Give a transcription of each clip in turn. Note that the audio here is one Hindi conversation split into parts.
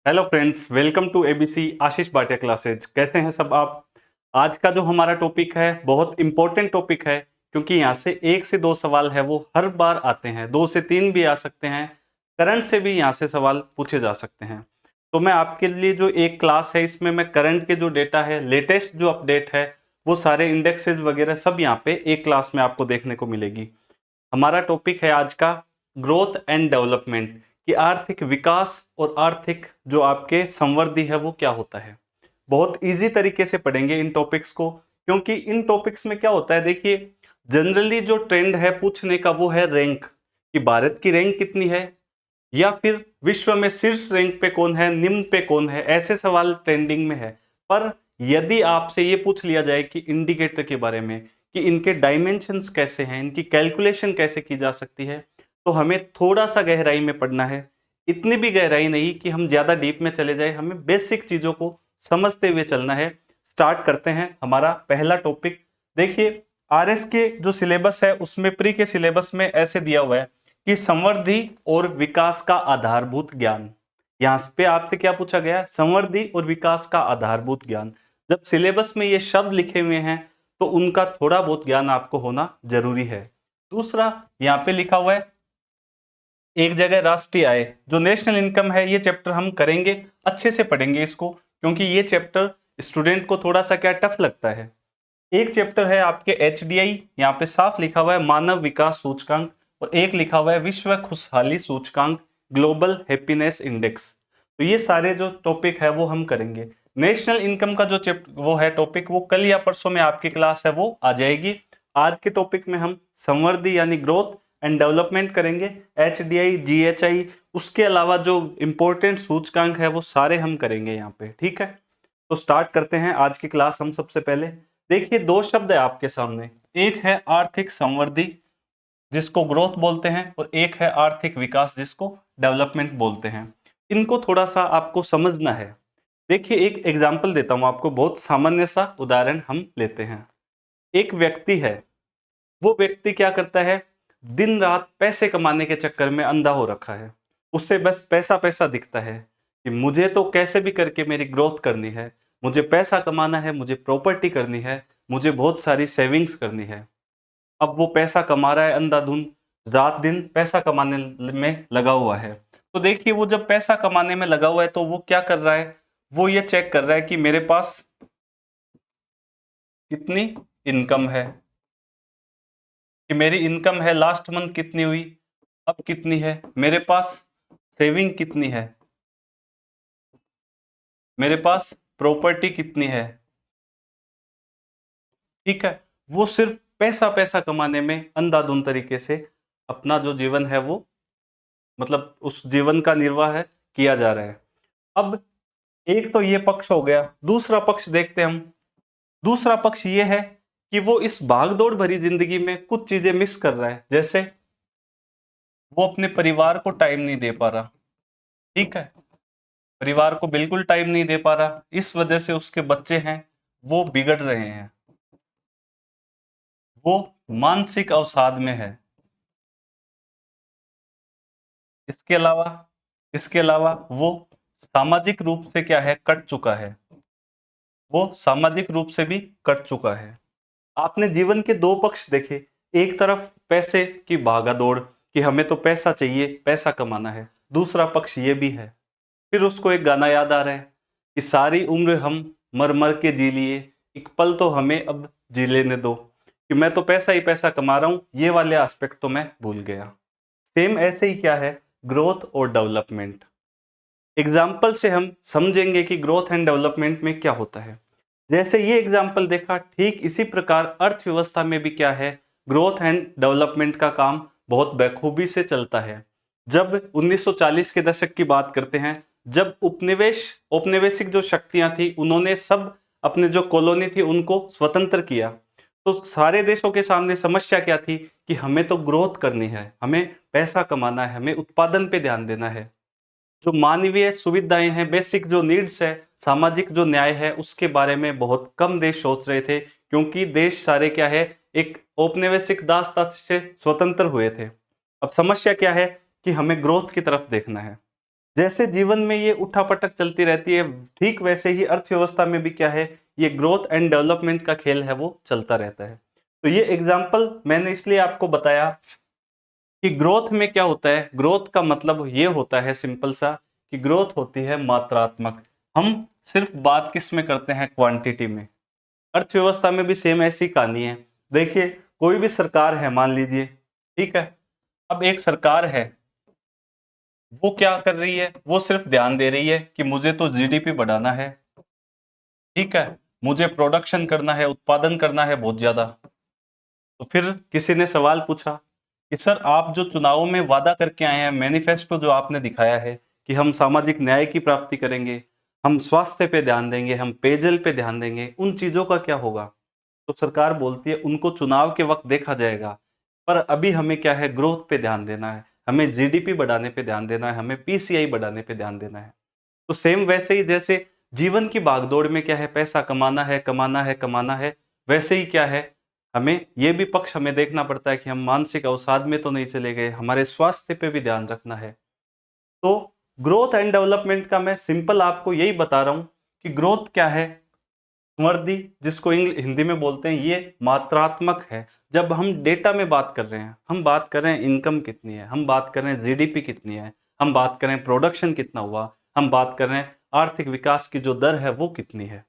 Hello friends, welcome to ABC Ashish Bhatia classes. कैसे हैं सब आप। आज का जो हमारा टॉपिक है बहुत इंपॉर्टेंट टॉपिक है, क्योंकि यहाँ से 1 से 2 सवाल है वो हर बार आते हैं, 2 से 3 भी आ सकते हैं। करंट से भी यहाँ से सवाल पूछे जा सकते हैं। तो मैं आपके लिए जो एक क्लास है इसमें मैं करंट के जो डेटा है, लेटेस्ट जो अपडेट है, वो सारे इंडेक्सेस वगैरह सब यहाँ पे एक क्लास में आपको देखने को मिलेगी। हमारा टॉपिक है आज का ग्रोथ एंड डेवलपमेंट, कि आर्थिक विकास और आर्थिक जो आपके संवृद्धि है वो क्या होता है। बहुत इजी तरीके से पढ़ेंगे इन टॉपिक्स को, क्योंकि इन टॉपिक्स में क्या होता है, देखिए जनरली जो ट्रेंड है पूछने का वो है रैंक, कि भारत की रैंक कितनी है, या फिर विश्व में शीर्ष रैंक पे कौन है, निम्न पे कौन है, ऐसे सवाल ट्रेंडिंग में है। पर यदि आपसे ये पूछ लिया जाए कि इंडिकेटर के बारे में, कि इनके डायमेंशंस कैसे हैं, इनकी कैलकुलेशन कैसे की जा सकती है, तो हमें थोड़ा सा गहराई में पढ़ना है। इतनी भी गहराई नहीं कि हम ज्यादा डीप में चले जाए, हमें बेसिक चीजों को समझते हुए चलना है। स्टार्ट करते हैं हमारा पहला टॉपिक। देखिए आरएस के जो सिलेबस है उसमें प्री के सिलेबस में ऐसे दिया हुआ है कि संवृद्धि और विकास का आधारभूत ज्ञान। यहां पे आपसे क्या पूछा गया, संवृद्धि और विकास का आधारभूत ज्ञान। जब सिलेबस में ये शब्द लिखे हुए हैं तो उनका थोड़ा बहुत ज्ञान आपको होना जरूरी है। दूसरा यहाँ पे लिखा हुआ है एक जगह राष्ट्रीय आय, जो नेशनल इनकम है, ये चैप्टर हम करेंगे, अच्छे से पढ़ेंगे इसको, क्योंकि ये चैप्टर स्टूडेंट को थोड़ा सा क्या टफ लगता है। एक चैप्टर है आपके एचडीआई, यहाँ पे साफ लिखा हुआ है मानव विकास सूचकांक, और एक लिखा हुआ है विश्व खुशहाली सूचकांक, ग्लोबल हैप्पीनेस इंडेक्स। तो ये सारे जो टॉपिक है वो हम करेंगे। नेशनल इनकम का जो चैप्टर वो है टॉपिक, वो कल या परसों में आपकी क्लास है वो आ जाएगी। आज के टॉपिक में हम संवृद्धि यानी ग्रोथ एंड डेवलपमेंट करेंगे, एचडीआई जीएचआई, उसके अलावा जो इंपॉर्टेंट सूचकांक है वो सारे हम करेंगे यहाँ पे, ठीक है। तो स्टार्ट करते हैं आज की क्लास हम। सबसे पहले देखिए दो शब्द है आपके सामने, एक है आर्थिक संवृद्धि जिसको ग्रोथ बोलते हैं, और एक है आर्थिक विकास जिसको डेवलपमेंट बोलते हैं। इनको थोड़ा सा आपको समझना है। देखिए एक एग्जाम्पल देता हूं आपको, बहुत सामान्य सा उदाहरण हम लेते हैं। एक व्यक्ति है, वो व्यक्ति क्या करता है, दिन रात पैसे कमाने के चक्कर में अंधा हो रखा है। उससे बस पैसा पैसा दिखता है कि मुझे तो कैसे भी करके मेरी ग्रोथ करनी है, मुझे पैसा कमाना है, मुझे प्रॉपर्टी करनी है, मुझे बहुत सारी सेविंग्स करनी है। अब वो पैसा कमा रहा है अंधाधुंध, रात दिन पैसा कमाने में लगा हुआ है। तो देखिए वो जब पैसा कमाने में लगा हुआ है तो वो क्या कर रहा है, वो ये चेक कर रहा है कि मेरे पास कितनी इनकम है, कि मेरी इनकम है लास्ट मंथ कितनी हुई, अब कितनी है, मेरे पास सेविंग कितनी है, मेरे पास प्रॉपर्टी कितनी है, ठीक है। वो सिर्फ पैसा पैसा कमाने में अंधाधुंध तरीके से अपना जो जीवन है वो, मतलब उस जीवन का निर्वाह है किया जा रहा है। अब एक तो ये पक्ष हो गया, दूसरा पक्ष देखते हैं हम। दूसरा पक्ष ये है कि वो इस भागदौड़ भरी जिंदगी में कुछ चीजें मिस कर रहा है, जैसे वो अपने परिवार को टाइम नहीं दे पा रहा, ठीक है, परिवार को बिल्कुल टाइम नहीं दे पा रहा, इस वजह से उसके बच्चे हैं वो बिगड़ रहे हैं, वो मानसिक अवसाद में है। इसके अलावा इसके अलावा वो सामाजिक रूप से क्या है, कट चुका है, वो सामाजिक रूप से भी कट चुका है। आपने जीवन के दो पक्ष देखे, एक तरफ पैसे की भागा दौड़, कि हमें तो पैसा चाहिए, पैसा कमाना है, दूसरा पक्ष ये भी है। फिर उसको एक गाना याद आ रहा है कि सारी उम्र हम मर मर के जी लिए, एक पल तो हमें अब जी लेने दो, कि मैं तो पैसा ही पैसा कमा रहा हूं, ये वाले एस्पेक्ट तो मैं भूल गया। सेम ऐसे ही क्या है, ग्रोथ और डेवलपमेंट। एग्जाम्पल से हम समझेंगे कि ग्रोथ एंड डेवलपमेंट में क्या होता है। जैसे ये एग्जाम्पल देखा, ठीक इसी प्रकार अर्थव्यवस्था में भी क्या है, ग्रोथ एंड डेवलपमेंट का काम बहुत बखूबी से चलता है। जब 1940 के दशक की बात करते हैं, जब औपनिवेशिक जो शक्तियां थी उन्होंने सब अपने जो कॉलोनी थी उनको स्वतंत्र किया, तो सारे देशों के सामने समस्या क्या थी कि हमें तो ग्रोथ करनी है, हमें पैसा कमाना है, हमें उत्पादन पे ध्यान देना है। जो मानवीय सुविधाएं हैं, बेसिक जो नीड्स है, सामाजिक जो न्याय है, उसके बारे में बहुत कम देश सोच रहे थे, क्योंकि देश सारे क्या है, एक औपनिवेशिक दासता से स्वतंत्र हुए थे। अब समस्या क्या है कि हमें ग्रोथ की तरफ देखना है। जैसे जीवन में ये उठापटक चलती रहती है, ठीक वैसे ही अर्थव्यवस्था में भी क्या है, ये ग्रोथ एंड डेवलपमेंट का खेल है वो चलता रहता है। तो ये एग्जाम्पल मैंने इसलिए आपको बताया कि ग्रोथ में क्या होता है। ग्रोथ का मतलब ये होता है सिंपल सा कि ग्रोथ होती है मात्रात्मक। हम सिर्फ बात किस में करते हैं, क्वांटिटी में। अर्थव्यवस्था में भी सेम ऐसी कहानी है। देखिए, कोई भी सरकार है मान लीजिए, ठीक है। अब एक सरकार है, वो क्या कर रही है, वो सिर्फ ध्यान दे रही है कि मुझे तो जीडीपी बढ़ाना है, ठीक है, मुझे प्रोडक्शन करना है, उत्पादन करना है बहुत ज्यादा। तो फिर किसी ने सवाल पूछा कि सर आप जो चुनावों में वादा करके आए हैं, मैनिफेस्टो जो आपने दिखाया है कि हम सामाजिक न्याय की प्राप्ति करेंगे, हम स्वास्थ्य पे ध्यान देंगे, हम पेयजल पे ध्यान देंगे, उन चीजों का क्या होगा। तो सरकार बोलती है उनको चुनाव के वक्त देखा जाएगा, पर अभी हमें क्या है, ग्रोथ पे ध्यान देना है, हमें जीडीपी बढ़ाने पे ध्यान देना है, हमें पीसीआई बढ़ाने पे ध्यान देना है। तो सेम वैसे ही जैसे जीवन की भागदौड़ में क्या है, पैसा कमाना है, कमाना है, कमाना है, वैसे ही क्या है, हमें ये भी पक्ष हमें देखना पड़ता है कि हम मानसिक अवसाद में तो नहीं चले गए, हमारे स्वास्थ्य पे भी ध्यान रखना है। तो ग्रोथ एंड डेवलपमेंट का मैं सिंपल आपको यही बता रहा हूं कि ग्रोथ क्या है, समृद्धि, जिसको हिंदी में बोलते हैं, ये मात्रात्मक है। जब हम डेटा में बात कर रहे हैं, हम बात कर रहे हैं इनकम कितनी है, हम बात कर रहे हैं जीडीपी कितनी है, हम बात कर रहे हैं प्रोडक्शन कितना हुआ, हम बात कर रहे हैं आर्थिक विकास की जो दर है वो कितनी है।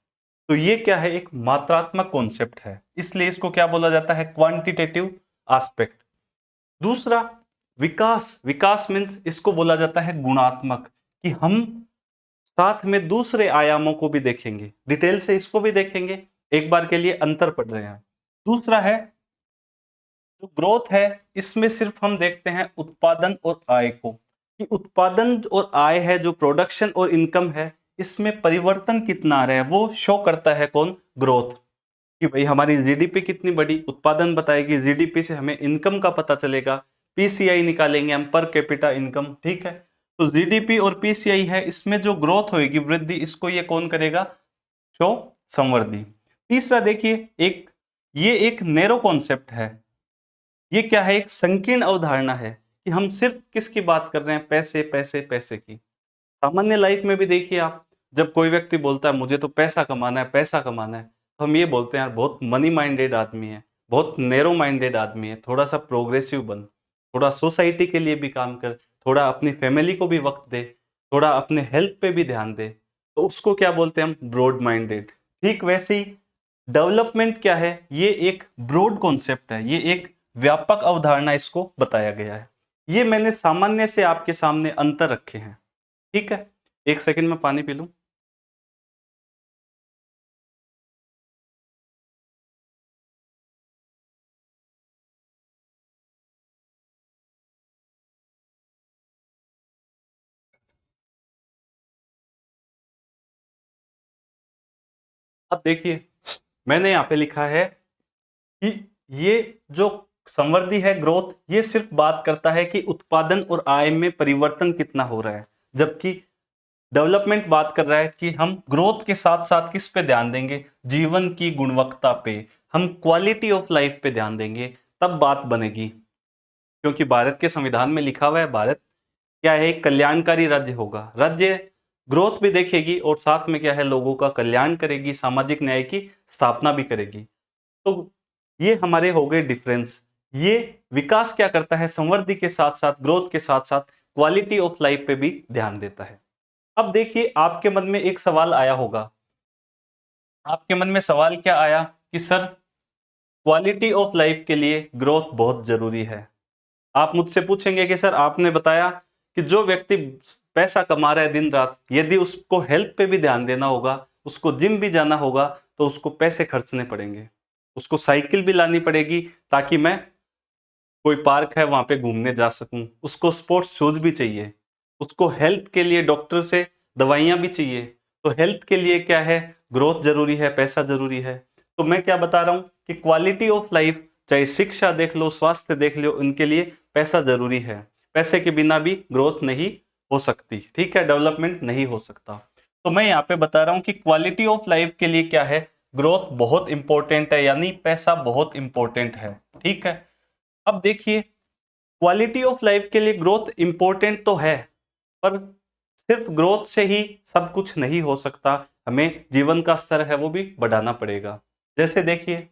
तो ये क्या है, एक मात्रात्मक कॉन्सेप्ट है, इसलिए इसको क्या बोला जाता है, क्वांटिटेटिव एस्पेक्ट। दूसरा, विकास। विकास मीन्स इसको बोला जाता है गुणात्मक, कि हम साथ में दूसरे आयामों को भी देखेंगे, डिटेल से इसको भी देखेंगे, एक बार के लिए अंतर पड़ रहे हैं। दूसरा है, जो ग्रोथ है, इसमें सिर्फ हम देखते हैं उत्पादन और आय को, कि उत्पादन और आय है, जो प्रोडक्शन और इनकम है, इसमें परिवर्तन कितना आ रहा है, वो शो करता है कौन, ग्रोथ। कि भाई हमारी जीडीपी कितनी बढ़ी, उत्पादन बताएगी, जीडीपी से हमें इनकम का पता चलेगा, पीसीआई निकालेंगे हम, पर कैपिटा इनकम, ठीक है। तो जीडीपी और पीसीआई है, इसमें जो ग्रोथ होगी, वृद्धि, इसको ये कौन करेगा, शो, संवर्धी। तीसरा देखिए, ये एक नैरो कॉन्सेप्ट है, ये क्या है, एक संकीर्ण अवधारणा है, कि हम सिर्फ किसकी बात कर रहे हैं, पैसे पैसे पैसे की। सामान्य लाइफ में भी देखिए आप, जब कोई व्यक्ति बोलता है मुझे तो पैसा कमाना है, पैसा कमाना है, तो हम ये बोलते हैं यार बहुत मनी माइंडेड आदमी है, बहुत नैरो माइंडेड आदमी है, थोड़ा सा प्रोग्रेसिव बन, थोड़ा सोसाइटी के लिए भी काम कर, थोड़ा अपनी फैमिली को भी वक्त दे, थोड़ा अपने हेल्थ पे भी ध्यान दे, तो उसको क्या बोलते हैं हम, ब्रॉड माइंडेड। ठीक वैसे ही डेवलपमेंट क्या है, ये एक ब्रॉड कॉन्सेप्ट है, ये एक व्यापक अवधारणा, इसको बताया गया है। ये मैंने सामान्य से आपके सामने अंतर रखे हैं, ठीक है। एक सेकंड में पानी पी लूं। अब देखिए, मैंने यहाँ पे लिखा है कि ये जो संवर्धी है, ग्रोथ, ये सिर्फ बात करता है कि उत्पादन और आय में परिवर्तन कितना हो रहा है, जबकि डेवलपमेंट बात कर रहा है कि हम ग्रोथ के साथ साथ किस पे ध्यान देंगे, जीवन की गुणवत्ता पे, हम क्वालिटी ऑफ लाइफ पे ध्यान देंगे, तब बात बनेगी। क्योंकि भारत के संविधान में लिखा हुआ है, भारत क्या है, एक कल्याणकारी राज्य होगा। राज्य ग्रोथ भी देखेगी और साथ में क्या है, लोगों का कल्याण करेगी, सामाजिक न्याय की स्थापना भी करेगी। तो ये हमारे हो गए डिफरेंस। ये विकास क्या करता है, संवृद्धि के साथ साथ, ग्रोथ के साथ साथ क्वालिटी ऑफ लाइफ पे भी ध्यान देता है। अब देखिए, आपके मन में एक सवाल आया होगा, आपके मन में सवाल क्या आया कि सर क्वालिटी ऑफ लाइफ के लिए ग्रोथ बहुत जरूरी है। आप मुझसे पूछेंगे कि सर आपने बताया कि जो व्यक्ति पैसा कमा रहा है दिन रात, यदि उसको हेल्थ पे भी ध्यान देना होगा, उसको जिम भी जाना होगा, तो उसको पैसे खर्चने पड़ेंगे, उसको साइकिल भी लानी पड़ेगी, ताकि मैं कोई पार्क है वहां पे घूमने जा सकूं, उसको स्पोर्ट्स शूज भी चाहिए, उसको हेल्थ के लिए डॉक्टर से दवाइयां भी चाहिए। तो हेल्थ के लिए क्या है, ग्रोथ जरूरी है, पैसा जरूरी है। तो मैं क्या बता रहा हूं कि क्वालिटी ऑफ लाइफ, चाहे शिक्षा देख लो, स्वास्थ्य देख लो, उनके लिए पैसा जरूरी है। पैसे के बिना भी ग्रोथ नहीं हो सकती, ठीक है, डेवलपमेंट नहीं हो सकता। तो मैं यहाँ पे बता रहा हूं कि क्वालिटी ऑफ लाइफ के लिए क्या है, ग्रोथ बहुत इंपॉर्टेंट है, यानी पैसा बहुत इंपॉर्टेंट है, ठीक है। अब देखिए, क्वालिटी ऑफ लाइफ के लिए ग्रोथ इंपॉर्टेंट तो है, पर सिर्फ ग्रोथ से ही सब कुछ नहीं हो सकता, हमें जीवन का स्तर है वो भी बढ़ाना पड़ेगा। जैसे देखिए,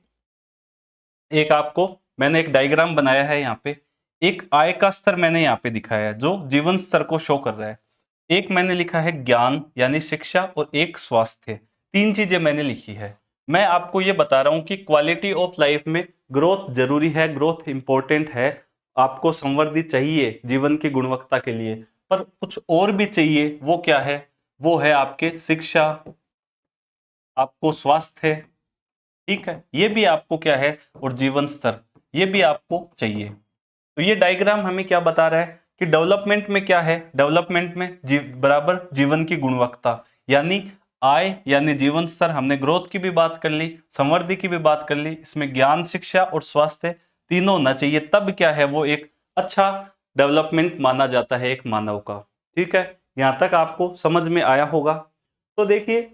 एक आपको मैंने एक डायग्राम बनाया है यहाँ पे, एक आय का स्तर मैंने यहाँ पे दिखाया है जो जीवन स्तर को शो कर रहा है। एक मैंने लिखा है ज्ञान यानी शिक्षा, और एक स्वास्थ्य। तीन चीजें मैंने लिखी है। मैं आपको ये बता रहा हूं कि क्वालिटी ऑफ लाइफ में ग्रोथ जरूरी है, ग्रोथ इंपॉर्टेंट है, आपको समृद्धि चाहिए जीवन की गुणवत्ता के लिए, पर कुछ और भी चाहिए। वो क्या है? वो है आपके शिक्षा, आपको स्वास्थ्य, ठीक है, ये भी आपको क्या है, और जीवन स्तर, ये भी आपको चाहिए। तो ये डायग्राम हमें क्या बता रहा है कि डेवलपमेंट में क्या है, डेवलपमेंट में बराबर जीवन की गुणवत्ता, यानी आय यानी जीवन स्तर, हमने ग्रोथ की भी बात कर ली, समृद्धि की भी बात कर ली, इसमें ज्ञान शिक्षा और स्वास्थ्य तीनों होना चाहिए, तब क्या है वो एक अच्छा डेवलपमेंट माना जाता है एक मानव का। ठीक है, यहां तक आपको समझ में आया होगा। तो देखिए,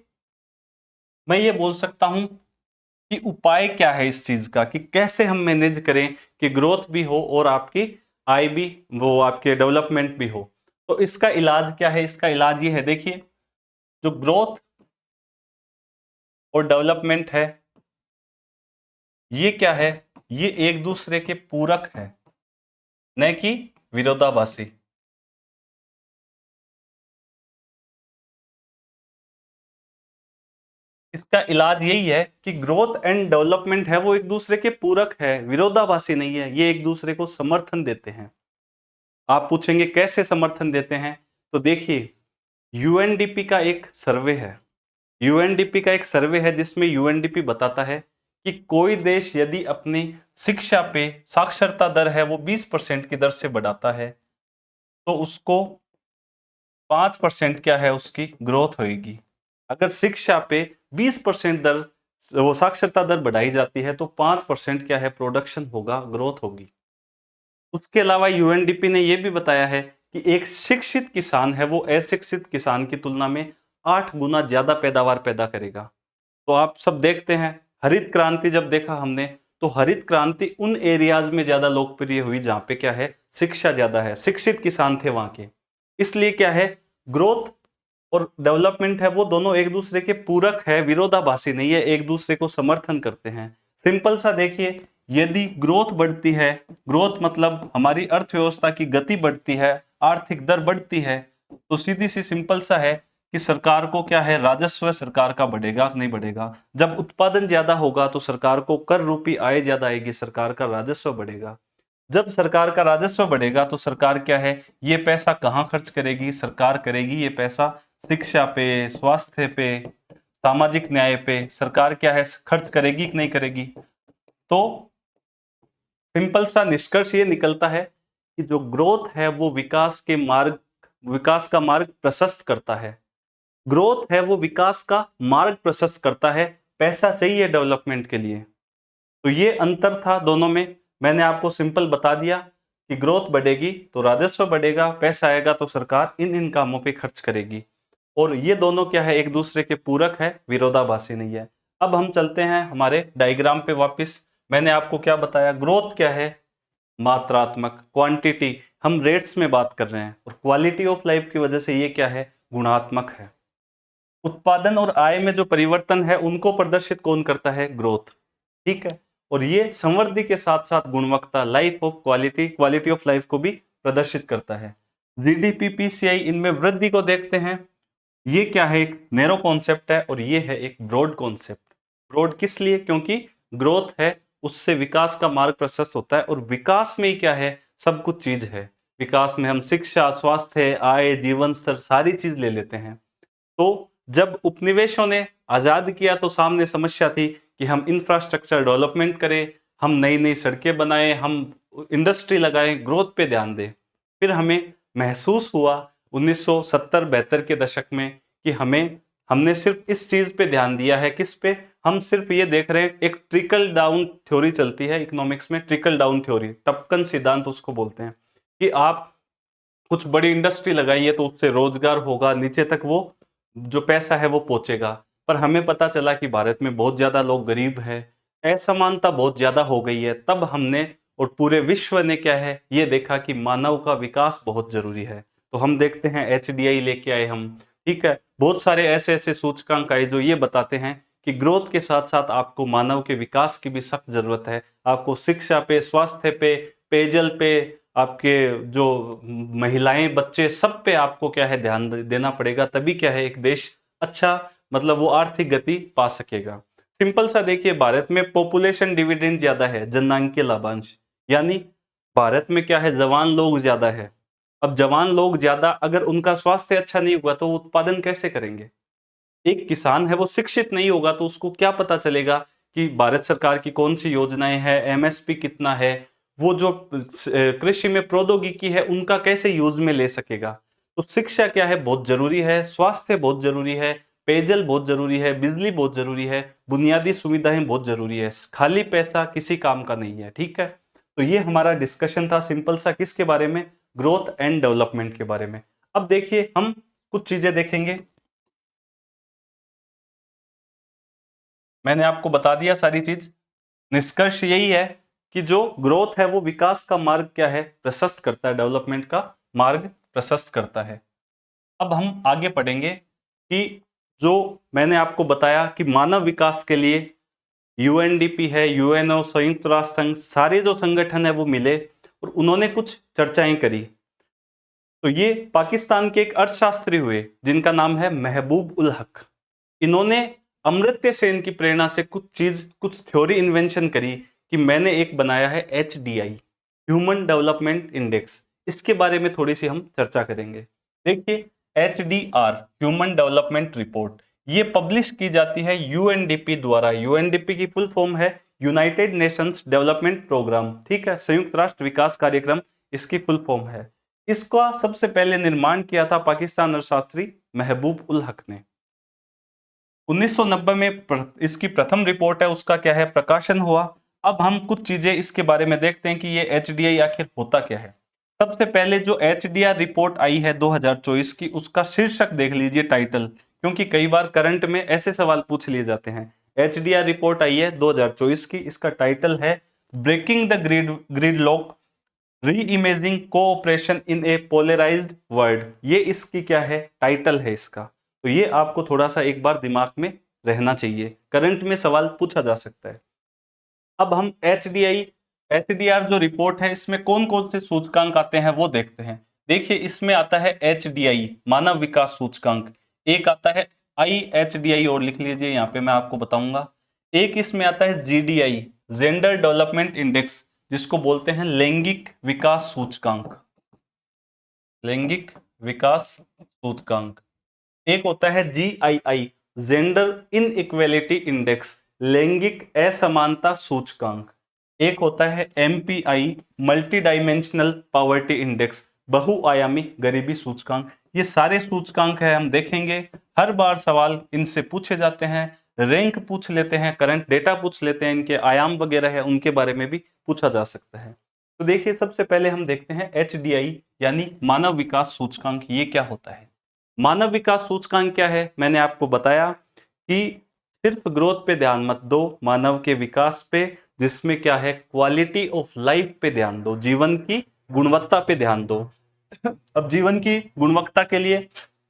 मैं ये बोल सकता हूं कि उपाय क्या है इस चीज का, कि कैसे हम मैनेज करें कि ग्रोथ भी हो और आपकी आय भी, वो आपके डेवलपमेंट भी हो। तो इसका इलाज क्या है? इसका इलाज ये है, देखिए, जो ग्रोथ और डेवलपमेंट है, ये क्या है? ये एक दूसरे के पूरक है, न कि विरोधाभासी। इसका इलाज यही है कि ग्रोथ एंड डेवलपमेंट है वो एक दूसरे के पूरक है, विरोधाभासी नहीं है, ये एक दूसरे को समर्थन देते हैं। आप पूछेंगे कैसे समर्थन देते हैं? तो देखिए, यूएनडीपी का एक सर्वे है, यूएनडीपी का एक सर्वे है जिसमें यूएनडीपी बताता है कि कोई देश यदि अपनी शिक्षा पे साक्षरता दर है वो 20% की दर से बढ़ाता है, तो उसको 5% क्या है, उसकी ग्रोथ होगी। अगर शिक्षा पे 20% दर, वो साक्षरता दर बढ़ाई जाती है, तो 5% क्या है, प्रोडक्शन होगा, ग्रोथ होगी। उसके अलावा यूएनडीपी ने यह भी बताया है कि एक शिक्षित किसान है वो अशिक्षित किसान की तुलना में 8 गुना ज्यादा पैदावार पैदा करेगा। तो आप सब देखते हैं, हरित क्रांति जब देखा हमने, तो हरित क्रांति उन एरियाज में ज्यादा लोकप्रिय हुई जहां पे क्या है, शिक्षा ज्यादा है, शिक्षित किसान थे वहां के। इसलिए क्या है, ग्रोथ और डेवलपमेंट है वो दोनों एक दूसरे के पूरक है, विरोधाभासी नहीं है, एक दूसरे को समर्थन करते हैं। सिंपल सा देखिए, यदि ग्रोथ बढ़ती है, ग्रोथ मतलब हमारी अर्थव्यवस्था की गति बढ़ती है, आर्थिक दर बढ़ती है, तो सीधी सी सिंपल सा है कि सरकार को क्या है, राजस्व सरकार का बढ़ेगा, नहीं बढ़ेगा। जब उत्पादन ज्यादा होगा तो सरकार को कर रूपी आय ज्यादा आएगी, सरकार का राजस्व बढ़ेगा। जब सरकार का राजस्व बढ़ेगा तो सरकार क्या है, ये पैसा कहाँ खर्च करेगी? सरकार करेगी ये पैसा शिक्षा पे, स्वास्थ्य पे, सामाजिक न्याय पे। सरकार क्या है, खर्च करेगी कि नहीं करेगी? तो सिंपल सा निष्कर्ष ये निकलता है कि जो ग्रोथ है वो विकास का मार्ग प्रशस्त करता है। ग्रोथ है वो विकास का मार्ग प्रशस्त करता है, पैसा चाहिए डेवलपमेंट के लिए। तो ये अंतर था दोनों में। मैंने आपको सिंपल बता दिया कि ग्रोथ बढ़ेगी तो राजस्व बढ़ेगा, पैसा आएगा तो सरकार इन इन कामों पे खर्च करेगी, और ये दोनों क्या है, एक दूसरे के पूरक है, विरोधाभासी नहीं है। अब हम चलते हैं हमारे डायग्राम पे वापस। मैंने आपको क्या बताया, ग्रोथ क्या है, मात्रात्मक, क्वांटिटी, हम रेट्स में बात कर रहे हैं, और क्वालिटी ऑफ लाइफ की वजह से ये क्या है, गुणात्मक है। उत्पादन और आय में जो परिवर्तन है उनको प्रदर्शित कौन करता है, ग्रोथ। ठीक है, और ये समृद्धि के साथ साथ गुणवत्ता, life of quality, quality of life को भी प्रदर्शित करता है। जीडीपी, पीसीआई, इनमें वृद्धि को देखते हैं। ये क्या है, एक नैरो कॉन्सेप्ट है, और ये है एक ब्रॉड कॉन्सेप्ट। ब्रॉड किस लिए? क्योंकि ग्रोथ है उससे विकास का मार्ग प्रशस्त होता है, और विकास में ही क्या है, सब कुछ चीज है। विकास में हम शिक्षा, स्वास्थ्य, आय, जीवन स्तर, सारी चीज ले लेते हैं। तो जब उपनिवेशों ने आजाद किया तो सामने समस्या थी कि हम इंफ्रास्ट्रक्चर डेवलपमेंट करें, हम नई नई सड़कें बनाएं, हम इंडस्ट्री लगाएं, ग्रोथ पे ध्यान दें। फिर हमें महसूस हुआ 1970-72 के दशक में कि हमने सिर्फ इस चीज पे ध्यान दिया है, किस पे, हम सिर्फ ये देख रहे हैं, एक ट्रिकल डाउन थ्योरी चलती है इकोनॉमिक्स में, ट्रिकल डाउन थ्योरी, टपकन सिद्धांत उसको बोलते हैं, कि आप कुछ बड़ी इंडस्ट्री लगाइए तो उससे रोजगार होगा, नीचे तक वो जो पैसा है वो पहुंचेगा। पर हमें पता चला कि भारत में बहुत ज्यादा लोग गरीब है, असमानता बहुत ज्यादा हो गई है। तब हमने और पूरे विश्व ने क्या है, ये देखा कि मानव का विकास बहुत जरूरी है। तो हम देखते हैं HDI लेके आए हम, ठीक है। बहुत सारे ऐसे ऐसे सूचकांक आए जो ये बताते हैं कि ग्रोथ के साथ साथ आपको मानव के विकास की भी सख्त जरूरत है। आपको शिक्षा पे, स्वास्थ्य पे, पेयजल पे, आपके जो महिलाएं, बच्चे, सब पे आपको क्या है ध्यान देना पड़ेगा, तभी क्या है एक देश अच्छा, मतलब वो आर्थिक गति पा सकेगा। सिंपल सा देखिए, भारत में पॉपुलेशन डिविडेंड ज्यादा है, जननांकीय लाभांश, यानी भारत में क्या है जवान लोग ज्यादा है। अब जवान लोग ज्यादा, अगर उनका स्वास्थ्य अच्छा नहीं हुआ तो वो उत्पादन कैसे करेंगे? एक किसान है वो शिक्षित नहीं होगा तो उसको क्या पता चलेगा कि भारत सरकार की कौन सी योजनाएं हैं, MSP कितना है, वो जो कृषि में प्रौद्योगिकी है उनका कैसे यूज में ले सकेगा। तो शिक्षा क्या है बहुत जरूरी है, स्वास्थ्य बहुत जरूरी है, पेयजल बहुत जरूरी है, बिजली बहुत जरूरी है, बुनियादी सुविधाएं बहुत जरूरी है। खाली पैसा किसी काम का नहीं है, ठीक है। तो ये हमारा डिस्कशन था सिंपल सा, किसके बारे में? ग्रोथ एंड डेवलपमेंट के बारे में। अब देखिए हम कुछ चीजें देखेंगे। मैंने आपको बता दिया सारी चीज। निष्कर्ष यही है कि जो ग्रोथ है वो विकास का मार्ग क्या है, प्रशस्त करता है, डेवलपमेंट का मार्ग प्रशस्त करता है। अब हम आगे पढ़ेंगे कि जो मैंने आपको बताया कि मानव विकास के लिए UNDP है, UNO, संयुक्त राष्ट्र संघ, सारे जो संगठन है वो मिले और उन्होंने कुछ चर्चाएं करी। तो ये पाकिस्तान के एक अर्थशास्त्री हुए जिनका नाम है महबूब उल हक। इन्होंने अमर्त्य सेन की प्रेरणा से कुछ थ्योरी इन्वेंशन करी कि मैंने एक बनाया है HDI, ह्यूमन डेवलपमेंट इंडेक्स। इसके बारे में थोड़ी सी हम चर्चा करेंगे। देखिए HDR, ह्यूमन डेवलपमेंट रिपोर्ट, ये पब्लिश की जाती है UNDP द्वारा। UNDP की फुल फॉर्म है यूनाइटेड नेशंस डेवलपमेंट प्रोग्राम, ठीक है, संयुक्त राष्ट्र विकास कार्यक्रम इसकी फुल फॉर्म है। इसका सबसे पहले निर्माण किया था पाकिस्तान अर्थशास्त्री महबूब उल हक ने। 1990 में इसकी प्रथम रिपोर्ट है उसका क्या है प्रकाशन हुआ। अब हम कुछ चीजें इसके बारे में देखते हैं कि ये HDI आखिर होता क्या है। सबसे पहले जो HDR रिपोर्ट आई है 2024 की, उसका शीर्षक देख लीजिए, टाइटल, क्योंकि कई बार करंट में ऐसे सवाल पूछ लिए जाते हैं। HDR रिपोर्ट आई है 2024 की, इसका टाइटल है breaking the gridlock, reimagining cooperation in a polarised world. ये इसकी क्या है टाइटल है इसका। तो ये आपको थोड़ा सा एक बार दिमाग में रहना चाहिए, करंट में सवाल पूछा जा सकता है। अब हम HDR जो रिपोर्ट है इसमें कौन कौन से सूचकांक आते हैं वो देखते हैं। देखिए इसमें आता है HDI, मानव विकास सूचकांक। एक आता है IHDI, और लिख लीजिए यहाँ पे मैं आपको बताऊंगा। एक इसमें आता है GDI, जेंडर डेवलपमेंट इंडेक्स, जिसको बोलते हैं लैंगिक विकास सूचकांक, लैंगिक विकास सूचकांक। एक होता है GII, जेंडर इनइक्वेलिटी इंडेक्स, लैंगिक असमानता सूचकांक। एक होता है MPI, multi dimensional poverty index, बहुआयामी गरीबी सूचकांक। ये सारे सूचकांक है, हम देखेंगे हर बार सवाल इनसे पूछे जाते हैं, रैंक पूछ लेते हैं, करंट डेटा पूछ लेते हैं, इनके आयाम वगैरह है उनके बारे में भी पूछा जा सकता है। तो देखिए सबसे पहले हम देखते हैं HDI यानी मानव विकास सूचकांक, ये क्या होता है। मानव विकास सूचकांक क्या है, मैंने आपको बताया कि सिर्फ ग्रोथ पे ध्यान मत दो, मानव के विकास पे, जिसमें क्या है क्वालिटी ऑफ लाइफ पे ध्यान दो, जीवन की गुणवत्ता पे ध्यान दो। अब जीवन की गुणवत्ता के लिए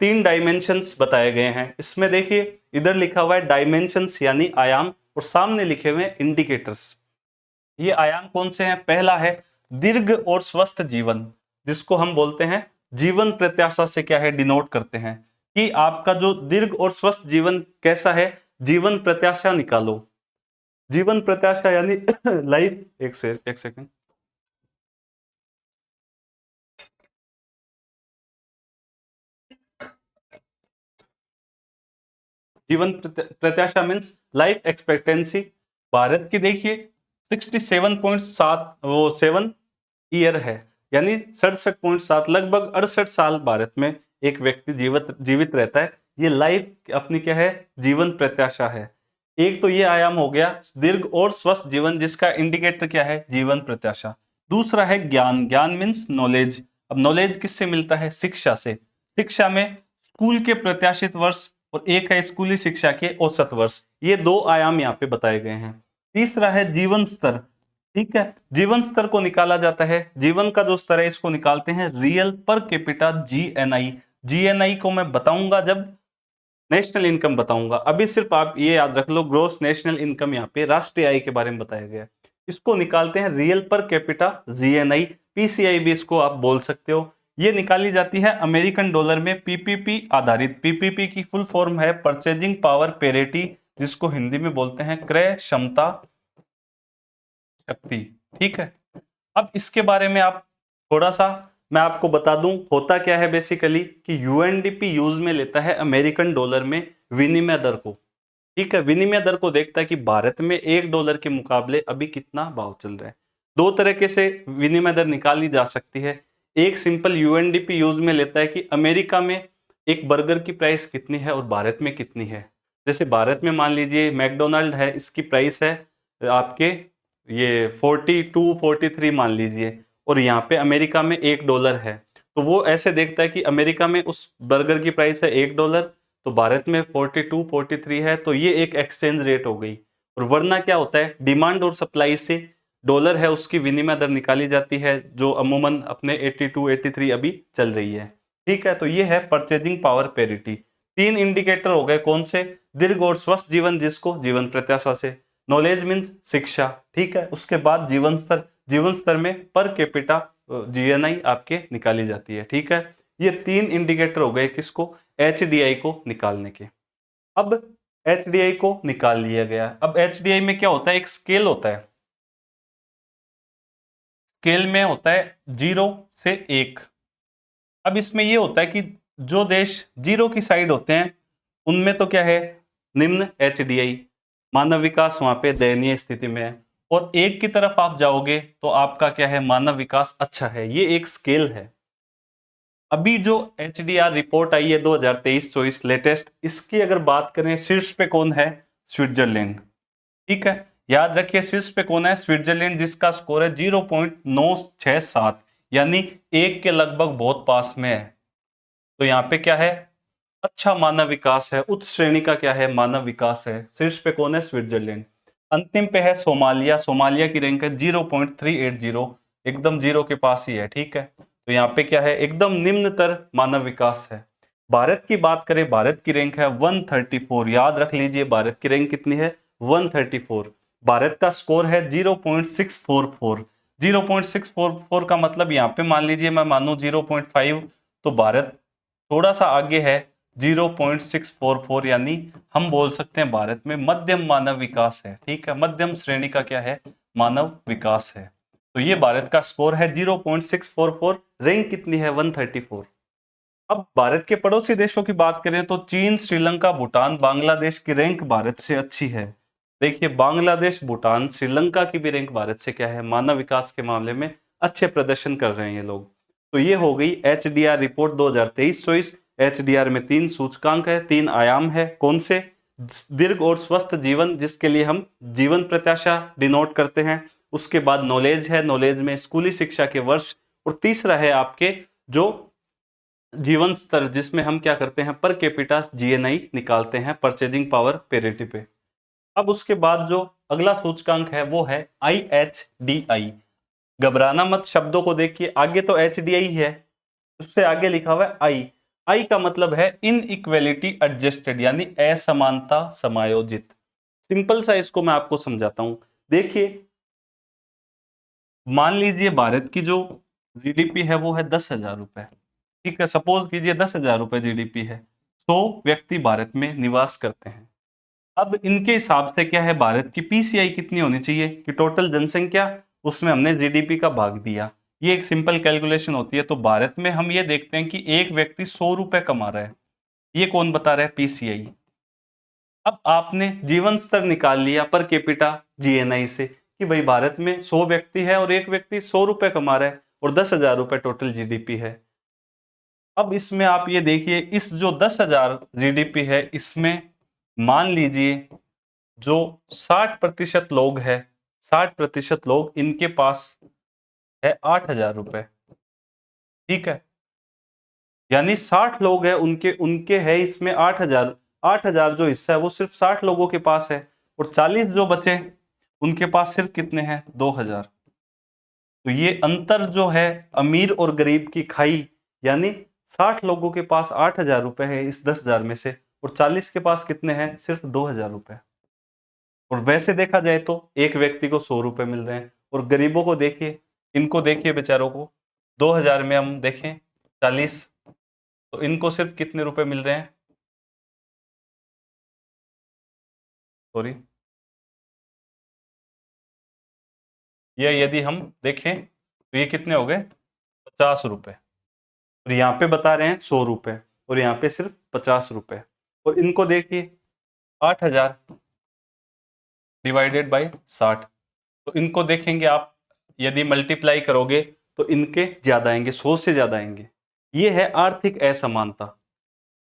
3 डायमेंशंस बताए गए हैं। इसमें देखिए इधर लिखा हुआ है डायमेंशंस यानी आयाम, और सामने लिखे हुए हैं इंडिकेटर्स। ये आयाम कौन से हैं? पहला है दीर्घ और स्वस्थ जीवन, जिसको हम बोलते हैं जीवन प्रत्याशा से क्या है डिनोट करते हैं कि आपका जो दीर्घ और स्वस्थ जीवन कैसा है। जीवन प्रत्याशा निकालो, जीवन प्रत्याशा यानी लाइफ, एक सेकंड, जीवन प्रत्याशा मीन्स लाइफ एक्सपेक्टेंसी। भारत की देखिए 67.7 वो 7 ईयर है, यानी 67.7, लगभग 68 साल भारत में एक व्यक्ति जीवित रहता है। ये लाइफ अपनी क्या है जीवन प्रत्याशा है। एक तो ये आयाम हो गया दीर्घ और स्वस्थ जीवन, जिसका इंडिकेटर क्या है जीवन प्रत्याशा। दूसरा है ज्ञान, ज्ञान मीन्स नॉलेज। अब नॉलेज किससे मिलता है? शिक्षा से। शिक्षा में स्कूल के प्रत्याशित वर्ष और एक है स्कूली शिक्षा के औसत वर्ष, ये 2 आयाम यहाँ पे बताए गए हैं। तीसरा है जीवन स्तर, ठीक है। जीवन स्तर को निकाला जाता है, जीवन का जो स्तर है इसको निकालते हैं real per capita GNI. GNI को मैं बताऊंगा जब नेशनल इनकम बताऊंगा, अभी सिर्फ आप ये याद रख लो ग्रोस नेशनल इनकम, यहाँ पे राष्ट्रीय आय के बारे में बताया गया है। इसको निकालते हैं real per capita GNI, PCI भी इसको आप बोल सकते हो। ये निकाली जाती है अमेरिकन डॉलर में पीपीपी आधारित। पीपीपी की फुल फॉर्म है परचेजिंग पावर पेरिटी, जिसको हिंदी में बोलते हैं क्रय क्षमता शक्ति। ठीक है। अब इसके बारे में आप थोड़ा सा मैं आपको बता दूं, होता क्या है बेसिकली कि यूएनडीपी यूज में लेता है अमेरिकन डॉलर में विनिमय दर को। ठीक है, विनिमय दर को देखता है कि भारत में $1 के मुकाबले अभी कितना भाव चल रहा है। दो तरीके से विनिमय दर निकाली जा सकती है। एक सिंपल यूएनडीपी यूज में लेता है कि अमेरिका में एक बर्गर की प्राइस कितनी है और भारत में कितनी है। जैसे भारत में मान लीजिए मैकडोनल्ड है, इसकी प्राइस है आपके ये 42 43 मान लीजिए, और यहाँ पे अमेरिका में $1 है। तो वो ऐसे देखता है कि अमेरिका में उस बर्गर की प्राइस है $1, तो भारत में 42 43 है, तो ये एक एक्सचेंज रेट हो गई। और वरना क्या होता है, डिमांड और सप्लाई से डॉलर है उसकी विनिमय दर निकाली जाती है, जो अमूमन अपने 82 83 अभी चल रही है। ठीक है, तो ये है परचेजिंग पावर पेरिटी। तीन इंडिकेटर हो गए, कौन से? दीर्घ और स्वस्थ जीवन, जिसको जीवन प्रत्याशा से, नॉलेज मीन्स शिक्षा। ठीक है, उसके बाद जीवन स्तर, जीवन स्तर में पर कैपिटा जीएनआई आपके निकाली जाती है। ठीक है, ये तीन इंडिकेटर हो गए किसको? एचडीआई को निकालने के। अब एचडीआई को निकाल लिया गया। अब एचडीआई में क्या होता है, एक स्केल होता है। स्केल में होता है 0 से 1। अब इसमें यह होता है कि जो देश 0 की साइड होते हैं उनमें तो क्या है, निम्न एचडीआई, मानव विकास वहां पे दयनीय स्थिति में है। और 1 की तरफ आप जाओगे तो आपका क्या है, मानव विकास अच्छा है। ये एक स्केल है। अभी जो एचडीआर रिपोर्ट आई है 2023-24 लेटेस्ट, इसकी अगर बात करें शीर्ष पे कौन है? स्विट्जरलैंड। ठीक है, याद रखिए शीर्ष पे कौन है? स्विट्जरलैंड, जिसका स्कोर है 0.967, यानी 1 के लगभग बहुत पास में है। तो यहाँ पे क्या है, अच्छा मानव विकास है, उच्च श्रेणी का क्या है, मानव विकास है। शीर्ष पे कौन है? स्विट्जरलैंड। अंतिम पे है सोमालिया। सोमालिया की रैंक है 0.380, एकदम 0 के पास ही है। ठीक है, तो यहाँ पे क्या है, एकदम निम्नतर मानव विकास है। भारत की बात करें, भारत की रैंक है 134। याद रख लीजिए भारत की रैंक कितनी है, 134। भारत का स्कोर है 0.644। 0.644 का मतलब यहाँ पे मान लीजिए मैं मानू 0.5, तो भारत थोड़ा सा आगे है 0.644, यानी हम बोल सकते हैं भारत में मध्यम मानव विकास है। ठीक है, मध्यम श्रेणी का क्या है, मानव विकास है। तो ये भारत का स्कोर है 0.644, रैंक कितनी है, 134। अब भारत के पड़ोसी देशों की बात करें तो चीन, श्रीलंका, भूटान, बांग्लादेश की रैंक भारत से अच्छी है। देखिए बांग्लादेश, भूटान, श्रीलंका की भी रैंक भारत से क्या है, मानव विकास के मामले में अच्छे प्रदर्शन कर रहे हैं ये लोग। तो ये हो गई एचडीआर रिपोर्ट 2023-24। एचडीआर में 3 सूचकांक है, 3 आयाम है। कौन से? दीर्घ और स्वस्थ जीवन, जिसके लिए हम जीवन प्रत्याशा डिनोट करते हैं। उसके बाद नॉलेज है, नॉलेज में स्कूली शिक्षा के वर्ष। और तीसरा है आपके जो जीवन स्तर, जिसमें हम क्या करते हैं, पर कैपिटा जीएनआई निकालते हैं, परचेजिंग पावर पेरिटी पे। अब उसके बाद जो अगला सूचकांक है वो है IHDI। घबराना मत, शब्दों को देखिए, आगे तो HDI है, उससे आगे लिखा हुआ है आई। आई का मतलब है इन इक्वेलिटी एडजस्टेड, यानी असमानता समायोजित। सिंपल सा इसको मैं आपको समझाता हूं। देखिए मान लीजिए भारत की जो जीडीपी है वो है 10,000 रुपए। ठीक है, सपोज कीजिए 10,000 रुपए जीडीपी है, 100 व्यक्ति भारत में निवास करते हैं। अब इनके हिसाब से क्या है, भारत की पीसीआई कितनी होनी चाहिए कि टोटल जनसंख्या, उसमें हमने जीडीपी का भाग दिया। ये एक सिंपल कैलकुलेशन होती है। तो भारत में हम ये देखते हैं कि एक व्यक्ति 100 रुपए कमा रहा है। ये कौन बता रहा है? पीसीआई। अब आपने जीवन स्तर निकाल लिया पर कैपिटा जीएनआई से कि भाई भारत में 100 व्यक्ति है और एक व्यक्ति 100 रुपए कमा रहा है और 10,000 रुपए टोटल जीडीपी है। अब इसमें आप ये देखिए, इस जो 10,000 जीडीपी है, इसमें मान लीजिए जो 60% लोग हैं, 60% लोग, इनके पास है 8,000 रुपए। ठीक है, यानी 60 लोग हैं, उनके उनके है इसमें 8,000। 8,000 जो हिस्सा है वो सिर्फ 60 लोगों के पास है, और 40 जो बचे उनके पास सिर्फ कितने हैं, 2000। तो ये अंतर जो है अमीर और गरीब की खाई, यानी 60 लोगों के पास 8000 रुपए है इस 10,000 में से, और 40 के पास कितने हैं, सिर्फ 2000 रुपए। और वैसे देखा जाए तो एक व्यक्ति को 100 रुपए मिल रहे हैं, और गरीबों को देखिए, इनको देखिए बेचारों को, 2000 में हम देखें 40, तो इनको सिर्फ कितने रुपए मिल रहे हैं, सॉरी, ये यदि हम देखें तो ये कितने हो गए, 50 रुपए। और यहाँ पे बता रहे हैं 100 रुपए, और यहाँ पे सिर्फ 50 रुपए। और इनको देखिए 8000 डिवाइडेड बाई 60, तो इनको देखेंगे आप, यदि मल्टीप्लाई करोगे तो इनके ज्यादा आएंगे, 100 से ज्यादा आएंगे। ये है आर्थिक असमानता।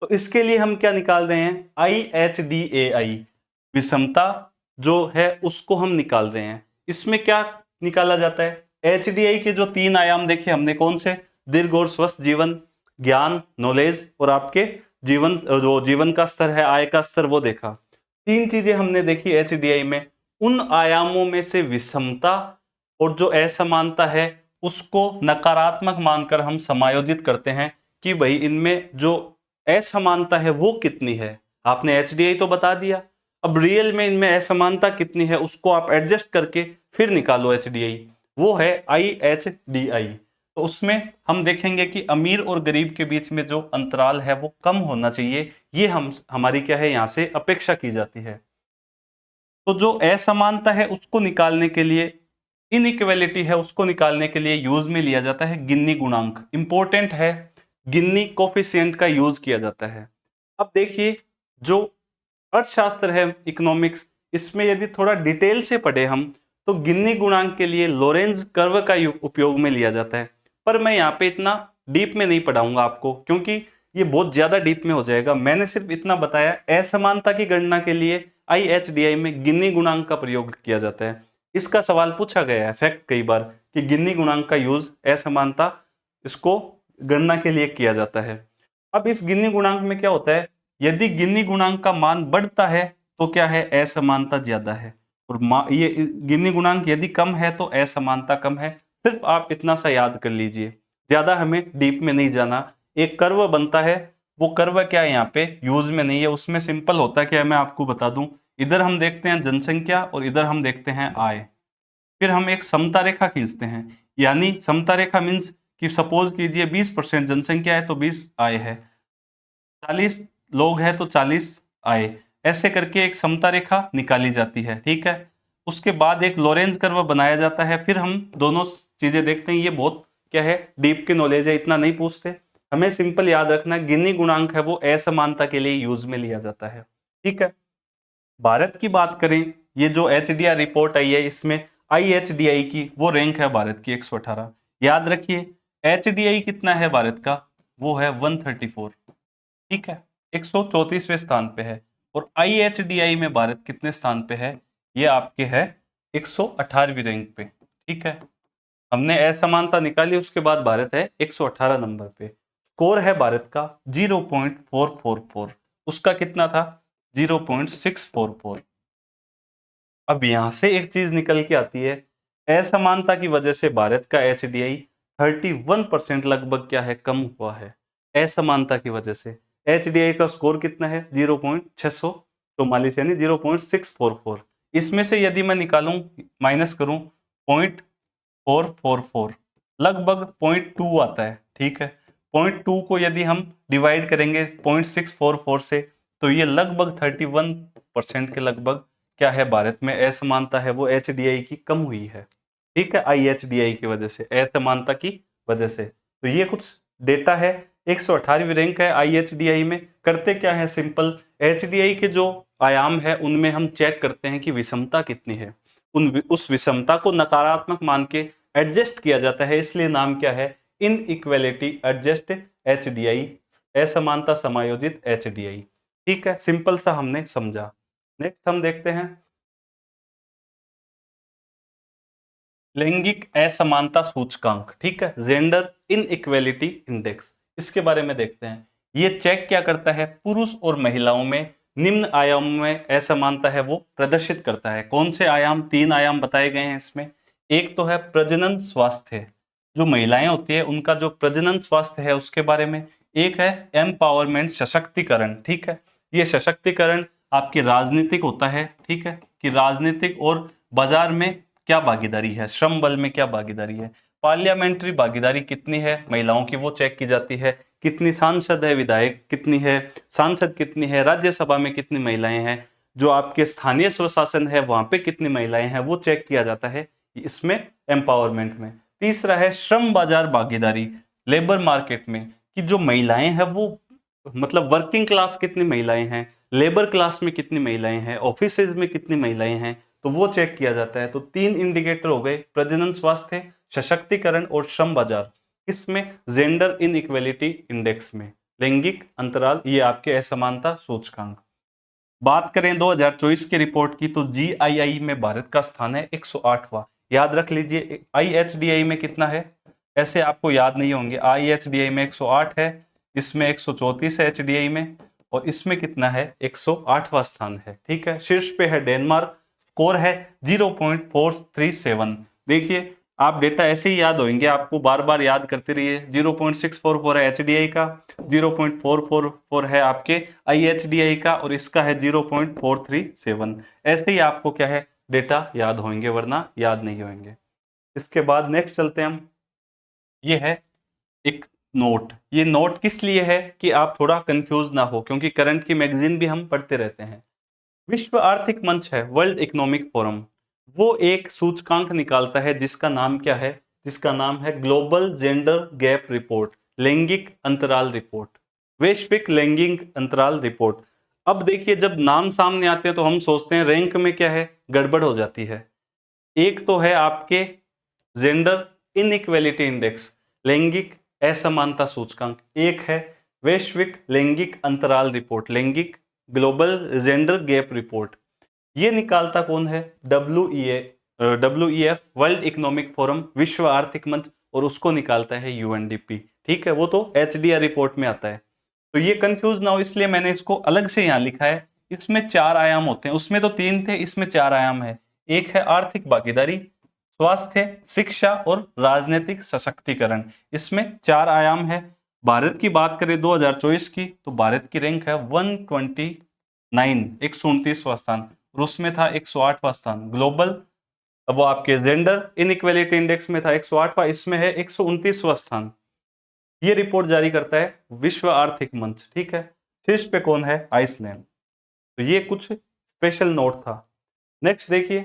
तो इसके लिए हम क्या निकाल रहे हैं, IHDAI, विषमता जो है उसको हम निकाल रहे हैं। इसमें क्या निकाला जाता है, HDI के जो 3 आयाम देखे हमने, कौन से, दीर्घ और स्वस्थ जीवन, ज्ञान नॉलेज, और आपके जीवन, जो जीवन का स्तर है, आय का स्तर, वो देखा। 3 चीजें हमने देखी HDI में। उन आयामों में से विषमता और जो असमानता है उसको नकारात्मक मानकर हम समायोजित करते हैं कि भाई इनमें जो असमानता है वो कितनी है। आपने HDI तो बता दिया, अब रियल में इनमें असमानता कितनी है उसको आप एडजस्ट करके फिर निकालो HDI, वो है IHDI। तो उसमें हम देखेंगे कि अमीर और गरीब के बीच में जो अंतराल है वो कम होना चाहिए, ये हमारी क्या है, यहां से अपेक्षा की जाती है। तो जो असमानता है उसको निकालने के लिए, इनइक्वालिटी है उसको निकालने के लिए यूज में लिया जाता है गिन्नी गुणांक। इंपॉर्टेंट है, गिन्नी कोफिशिएंट का यूज किया जाता है। अब देखिए, जो अर्थशास्त्र है, इकोनॉमिक्स, इसमें यदि थोड़ा डिटेल से पढ़े हम तो गिन्नी गुणांक के लिए लोरेंज कर्व का उपयोग में लिया जाता है। पर मैं यहाँ पे इतना डीप में नहीं पढ़ाऊंगा आपको, क्योंकि ये बहुत ज्यादा डीप में हो जाएगा। मैंने सिर्फ इतना बताया, असमानता की गणना के लिए IHDI में गिन्नी गुणांक का प्रयोग किया जाता है। इसका सवाल पूछा गया है फैक्ट कई बार कि गिन्नी गुणांक का यूज असमानता इसको गणना के लिए किया जाता है। अब इस गिन्नी गुणांक में क्या होता है, यदि गिन्नी गुणांक का मान बढ़ता है तो क्या है, असमानता ज्यादा है, और ये गिन्नी गुणांक यदि कम है तो असमानता कम है। सिर्फ आप इतना सा याद कर लीजिए, ज्यादा हमें डीप में नहीं जाना। एक कर्व बनता है, वो कर्व क्या है यहाँ पे यूज में नहीं है, उसमें सिंपल होता है, क्या मैं आपको बता दूं, इधर हम देखते हैं जनसंख्या और इधर हम देखते हैं आय, फिर हम एक समता रेखा खींचते हैं। यानी समता रेखा मीन्स कि सपोज कीजिए 20% जनसंख्या है तो 20 आय है, 40 लोग हैं तो 40 आए, ऐसे करके एक समता रेखा निकाली जाती है। ठीक है, उसके बाद एक लोरेंज कर्व बनाया जाता है, फिर हम दोनों चीजें देखते हैं। ये बहुत क्या है, डीप की नॉलेज है, इतना नहीं पूछते, हमें सिंपल याद रखना गिन्नी गुणांक है वो असमानता के लिए यूज में लिया जाता है। ठीक है, भारत की बात करें, ये जो HDI रिपोर्ट आई है इसमें IHDI की वो रैंक है भारत की 118। याद रखिए, HDI कितना है भारत का, वो है 134। ठीक है, 134वें स्थान पे है। और IHDI में भारत कितने स्थान पे है, ये आपके है 118वीं रैंक पे। ठीक है, हमने असमानता निकाली, उसके बाद भारत है 118 नंबर पे। स्कोर है भारत का 0.444, उसका कितना था, 0.644। अब यहां से एक चीज निकल के आती है, असमानता की वजह से भारत का HDI 31% लगभग क्या है, कम हुआ है। असमानता की वजह से HDI का स्कोर कितना है, 0.644, यानी 0.644। इसमें से यदि मैं निकालूं, माइनस करूं 0.444, लगभग 0.2 आता है। ठीक है, 0.2 को यदि हम डिवाइड करेंगे 0.644 से, तो ये लगभग 31% के लगभग क्या है, भारत में असमानता है वो HDI की कम हुई है। ठीक है, IHDI की वजह से, असमानता की वजह से। तो ये कुछ डेटा है, 118वीं रैंक है IHDI में। करते क्या है, सिंपल HDI के जो आयाम है उनमें हम चेक करते हैं कि विषमता कितनी है, उस विषमता को नकारात्मक मान के एडजस्ट किया जाता है, इसलिए नाम क्या है, इनइक्वालिटी एडजस्ट HDI, असमानता समायोजित HDI। ठीक है, सिंपल सा हमने समझा। नेक्स्ट हम देखते हैं लैंगिक असमानता सूचकांक। ठीक है, जेंडर इनइक्वालिटी इंडेक्स, इसके बारे में देखते हैं। ये चेक क्या करता है, पुरुष और महिलाओं में निम्न आयामों में असमानता है वो प्रदर्शित करता है। कौन से आयाम? 3 आयाम बताए गए हैं इसमें। एक तो है प्रजनन स्वास्थ्य, जो महिलाएं होती है उनका जो प्रजनन स्वास्थ्य है उसके बारे में। एक है एम्पावरमेंट, सशक्तिकरण, ठीक है। ये सशक्तिकरण आपकी राजनीतिक होता है, ठीक है, कि राजनीतिक और बाजार में क्या भागीदारी है, श्रम बल में क्या भागीदारी है। पार्लियामेंट्री भागीदारी कितनी है महिलाओं की, वो चेक की जाती है। कितनी सांसद है, विधायक कितनी है, सांसद कितनी है, राज्यसभा में कितनी महिलाएं हैं, जो आपके स्थानीय स्वशासन है वहां पे कितनी महिलाएं हैं, वो चेक किया जाता है इसमें, एम्पावरमेंट में। तीसरा है श्रम बाजार भागीदारी, लेबर मार्केट में, कि जो महिलाएं हैं वो मतलब वर्किंग क्लास कितनी महिलाएं हैं, लेबर क्लास में कितनी महिलाएं हैं, ऑफिसेज में कितनी महिलाएं हैं, तो वो चेक किया जाता है। तो 3 इंडिकेटर हो गए, प्रजनन स्वास्थ्य, सशक्तिकरण और श्रम बाजार। इसमें जेंडर इनइक्वेलिटी इंडेक्स में, लैंगिक अंतराल, ये आपके असमानता सूचकांक। बात करें 2024 की रिपोर्ट की, तो जीआईआई में भारत का स्थान है 108वां। याद रख लीजिए, आईएचडीआई में कितना है, ऐसे आपको याद नहीं होंगे। आईएचडीआई में 108 है, इसमें 134 है एचडीआई में, और इसमें कितना है, 108वां स्थान है, ठीक है। शीर्ष पे है डेनमार्क, स्कोर है 0.437। देखिए, आप डेटा ऐसे ही याद होंगे, आपको बार बार याद करते रहिए। 0.644 है एचडीआई का, 0.444 है आपके आईएचडीआई का, और इसका है 0.437। ऐसे ही आपको क्या है, डेटा याद होंगे, वरना याद नहीं होंगे। इसके बाद नेक्स्ट चलते हैं हम। ये है एक नोट। ये नोट किस लिए है कि आप थोड़ा कंफ्यूज ना हो, क्योंकि करंट की मैगजीन भी हम पढ़ते रहते हैं। विश्व आर्थिक मंच है, वर्ल्ड इकोनॉमिक फोरम, वो एक सूचकांक निकालता है जिसका नाम क्या है, जिसका नाम है ग्लोबल जेंडर गैप रिपोर्ट, लैंगिक अंतराल रिपोर्ट, वैश्विक लैंगिक अंतराल रिपोर्ट। अब देखिए, जब नाम सामने आते हैं तो हम सोचते हैं रैंक में क्या है, गड़बड़ हो जाती है। एक तो है आपके जेंडर इनइक्वेलिटी इंडेक्स, लैंगिक असमानता सूचकांक। एक है वैश्विक लैंगिक अंतराल रिपोर्ट, लैंगिक ग्लोबल जेंडर गैप रिपोर्ट। ये निकालता कौन है, डब्ल्यूईएफ, वर्ल्ड इकोनॉमिक फोरम, विश्व आर्थिक मंच, और उसको निकालता है यूएनडीपी, ठीक है। वो तो एचडीआर रिपोर्ट में आता है। तो ये कंफ्यूज ना हो इसलिए मैंने इसको अलग से यहाँ लिखा है। इसमें 4 आयाम होते हैं, उसमें तो 3 थे, इसमें 4 आयाम है। एक है आर्थिक भागीदारी, स्वास्थ्य, शिक्षा और राजनीतिक सशक्तिकरण। इसमें 4 आयाम है। भारत की बात करें 2024 की, तो भारत की रैंक है 129, 129वां स्थान। रूस में था 108वां स्थान। ग्लोबल, वो आपके जेंडर इनइक्वेलिटी इंडेक्स में था 108वां, इसमें है 129वां स्थान। ये रिपोर्ट जारी करता है विश्व आर्थिक मंच, ठीक है। शीर्ष पे कौन है, आइसलैंड। तो ये कुछ स्पेशल नोट था। नेक्स्ट देखिए,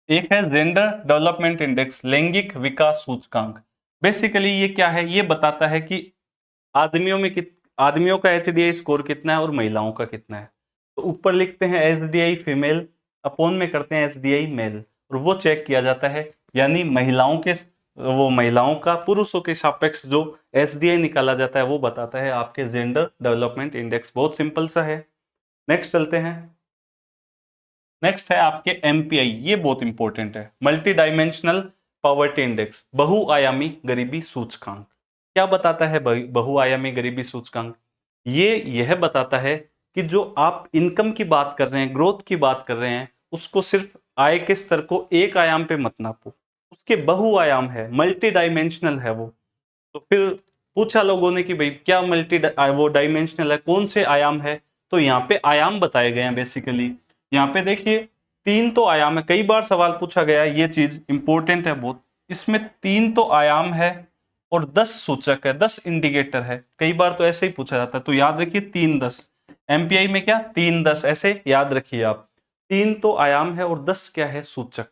एक है जेंडर डेवलपमेंट इंडेक्स, लैंगिक विकास सूचकांक। बेसिकली ये क्या है, ये बताता है कि आदमियों का एचडीआई स्कोर कितना है और महिलाओं का कितना है। तो ऊपर लिखते हैं एचडीआई फीमेल, अपोन में करते हैं एचडीआई मेल, और वो चेक किया जाता है। यानी महिलाओं का पुरुषों के सापेक्ष जो एचडीआई निकाला जाता है वो बताता है आपके जेंडर डेवलपमेंट इंडेक्स। बहुत सिंपल सा है। नेक्स्ट चलते हैं। नेक्स्ट है आपके एमपीआई, ये बहुत इंपॉर्टेंट है, मल्टी डायमेंशनल पॉवर्टी इंडेक्स, बहुआयामी गरीबी सूचकांक। क्या बताता है बहुआयामी गरीबी सूचकांक? ये यह बताता है कि जो आप इनकम की बात कर रहे हैं, ग्रोथ की बात कर रहे हैं, उसको सिर्फ आय के स्तर को एक आयाम पे मत नापो, उसके बहुआयाम है, मल्टी डायमेंशनल है वो। तो फिर पूछा लोगों ने कि भाई क्या वो डायमेंशनल है, कौन से आयाम है? तो यहाँ पे आयाम बताए गए हैं बेसिकली। यहाँ पे देखिए 3 तो आयाम है, कई बार सवाल पूछा गया है, ये चीज इंपॉर्टेंट है बहुत। इसमें 3 तो आयाम है और 10 सूचक है, 10 इंडिकेटर है। कई बार तो ऐसे ही पूछा जाता है, तो याद रखिए 3-10। एमपीआई में क्या 3-10, ऐसे याद रखिए आप। 3 तो आयाम है और 10 क्या है, सूचक।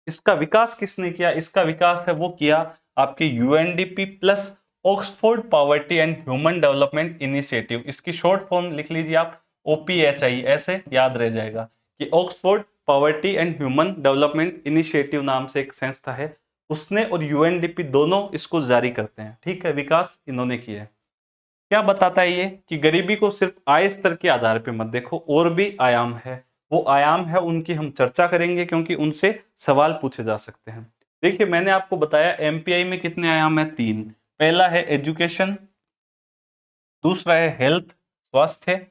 इसका विकास किसने किया? इसका विकास है वो किया आपके UNDP plus Oxford poverty and human development initiative. इसकी शॉर्ट फॉर्म लिख लीजिए आप, ओपीएचआई, ऐसे याद रह जाएगा कि Oxford poverty and human development initiative नाम से एक संस्था है, उसने और यूएनडीपी दोनों इसको जारी करते हैं, ठीक है। विकास इन्होंने किया है। क्या बताता है ये कि गरीबी को सिर्फ आय स्तर के आधार पे मत देखो, और भी आयाम है। वो आयाम है उनकी हम चर्चा करेंगे, क्योंकि उनसे सवाल पूछे जा सकते हैं। देखिए, मैंने आपको बताया एमपीआई में कितने आयाम है, 3। पहला है एजुकेशन, दूसरा है हेल्थ, स्वास्थ्य,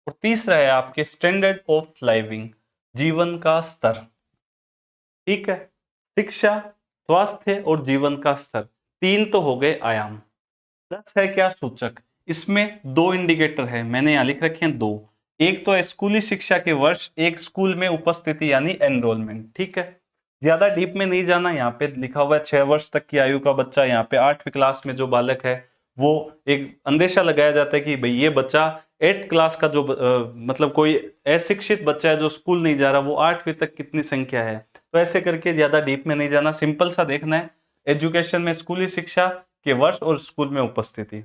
और तीसरा है आपके स्टैंडर्ड ऑफ लिविंग, जीवन का स्तर। ठीक है, शिक्षा, स्वास्थ्य और जीवन का स्तर, तीन तो हो गए आयाम। 10 है क्या सूचक, इसमें दो इंडिकेटर है, मैंने यहां लिख रखे हैं दो। एक तो है स्कूली शिक्षा के वर्ष, एक स्कूल में उपस्थिति यानी एनरोलमेंट। ठीक है, ज्यादा डीप में नहीं जाना, यहाँ पे लिखा हुआ है 6 वर्ष तक की आयु का बच्चा, यहाँ पे 8वीं क्लास में जो बालक है वो एक अंदेशा लगाया जाता है कि भाई ये बच्चा 8th क्लास का जो मतलब कोई अशिक्षित बच्चा है जो स्कूल नहीं जा रहा, वो 8वीं तक कितनी संख्या है। तो ऐसे करके ज्यादा डीप में नहीं जाना, सिंपल सा देखना है एजुकेशन में स्कूली शिक्षा के वर्ष और स्कूल में उपस्थिति।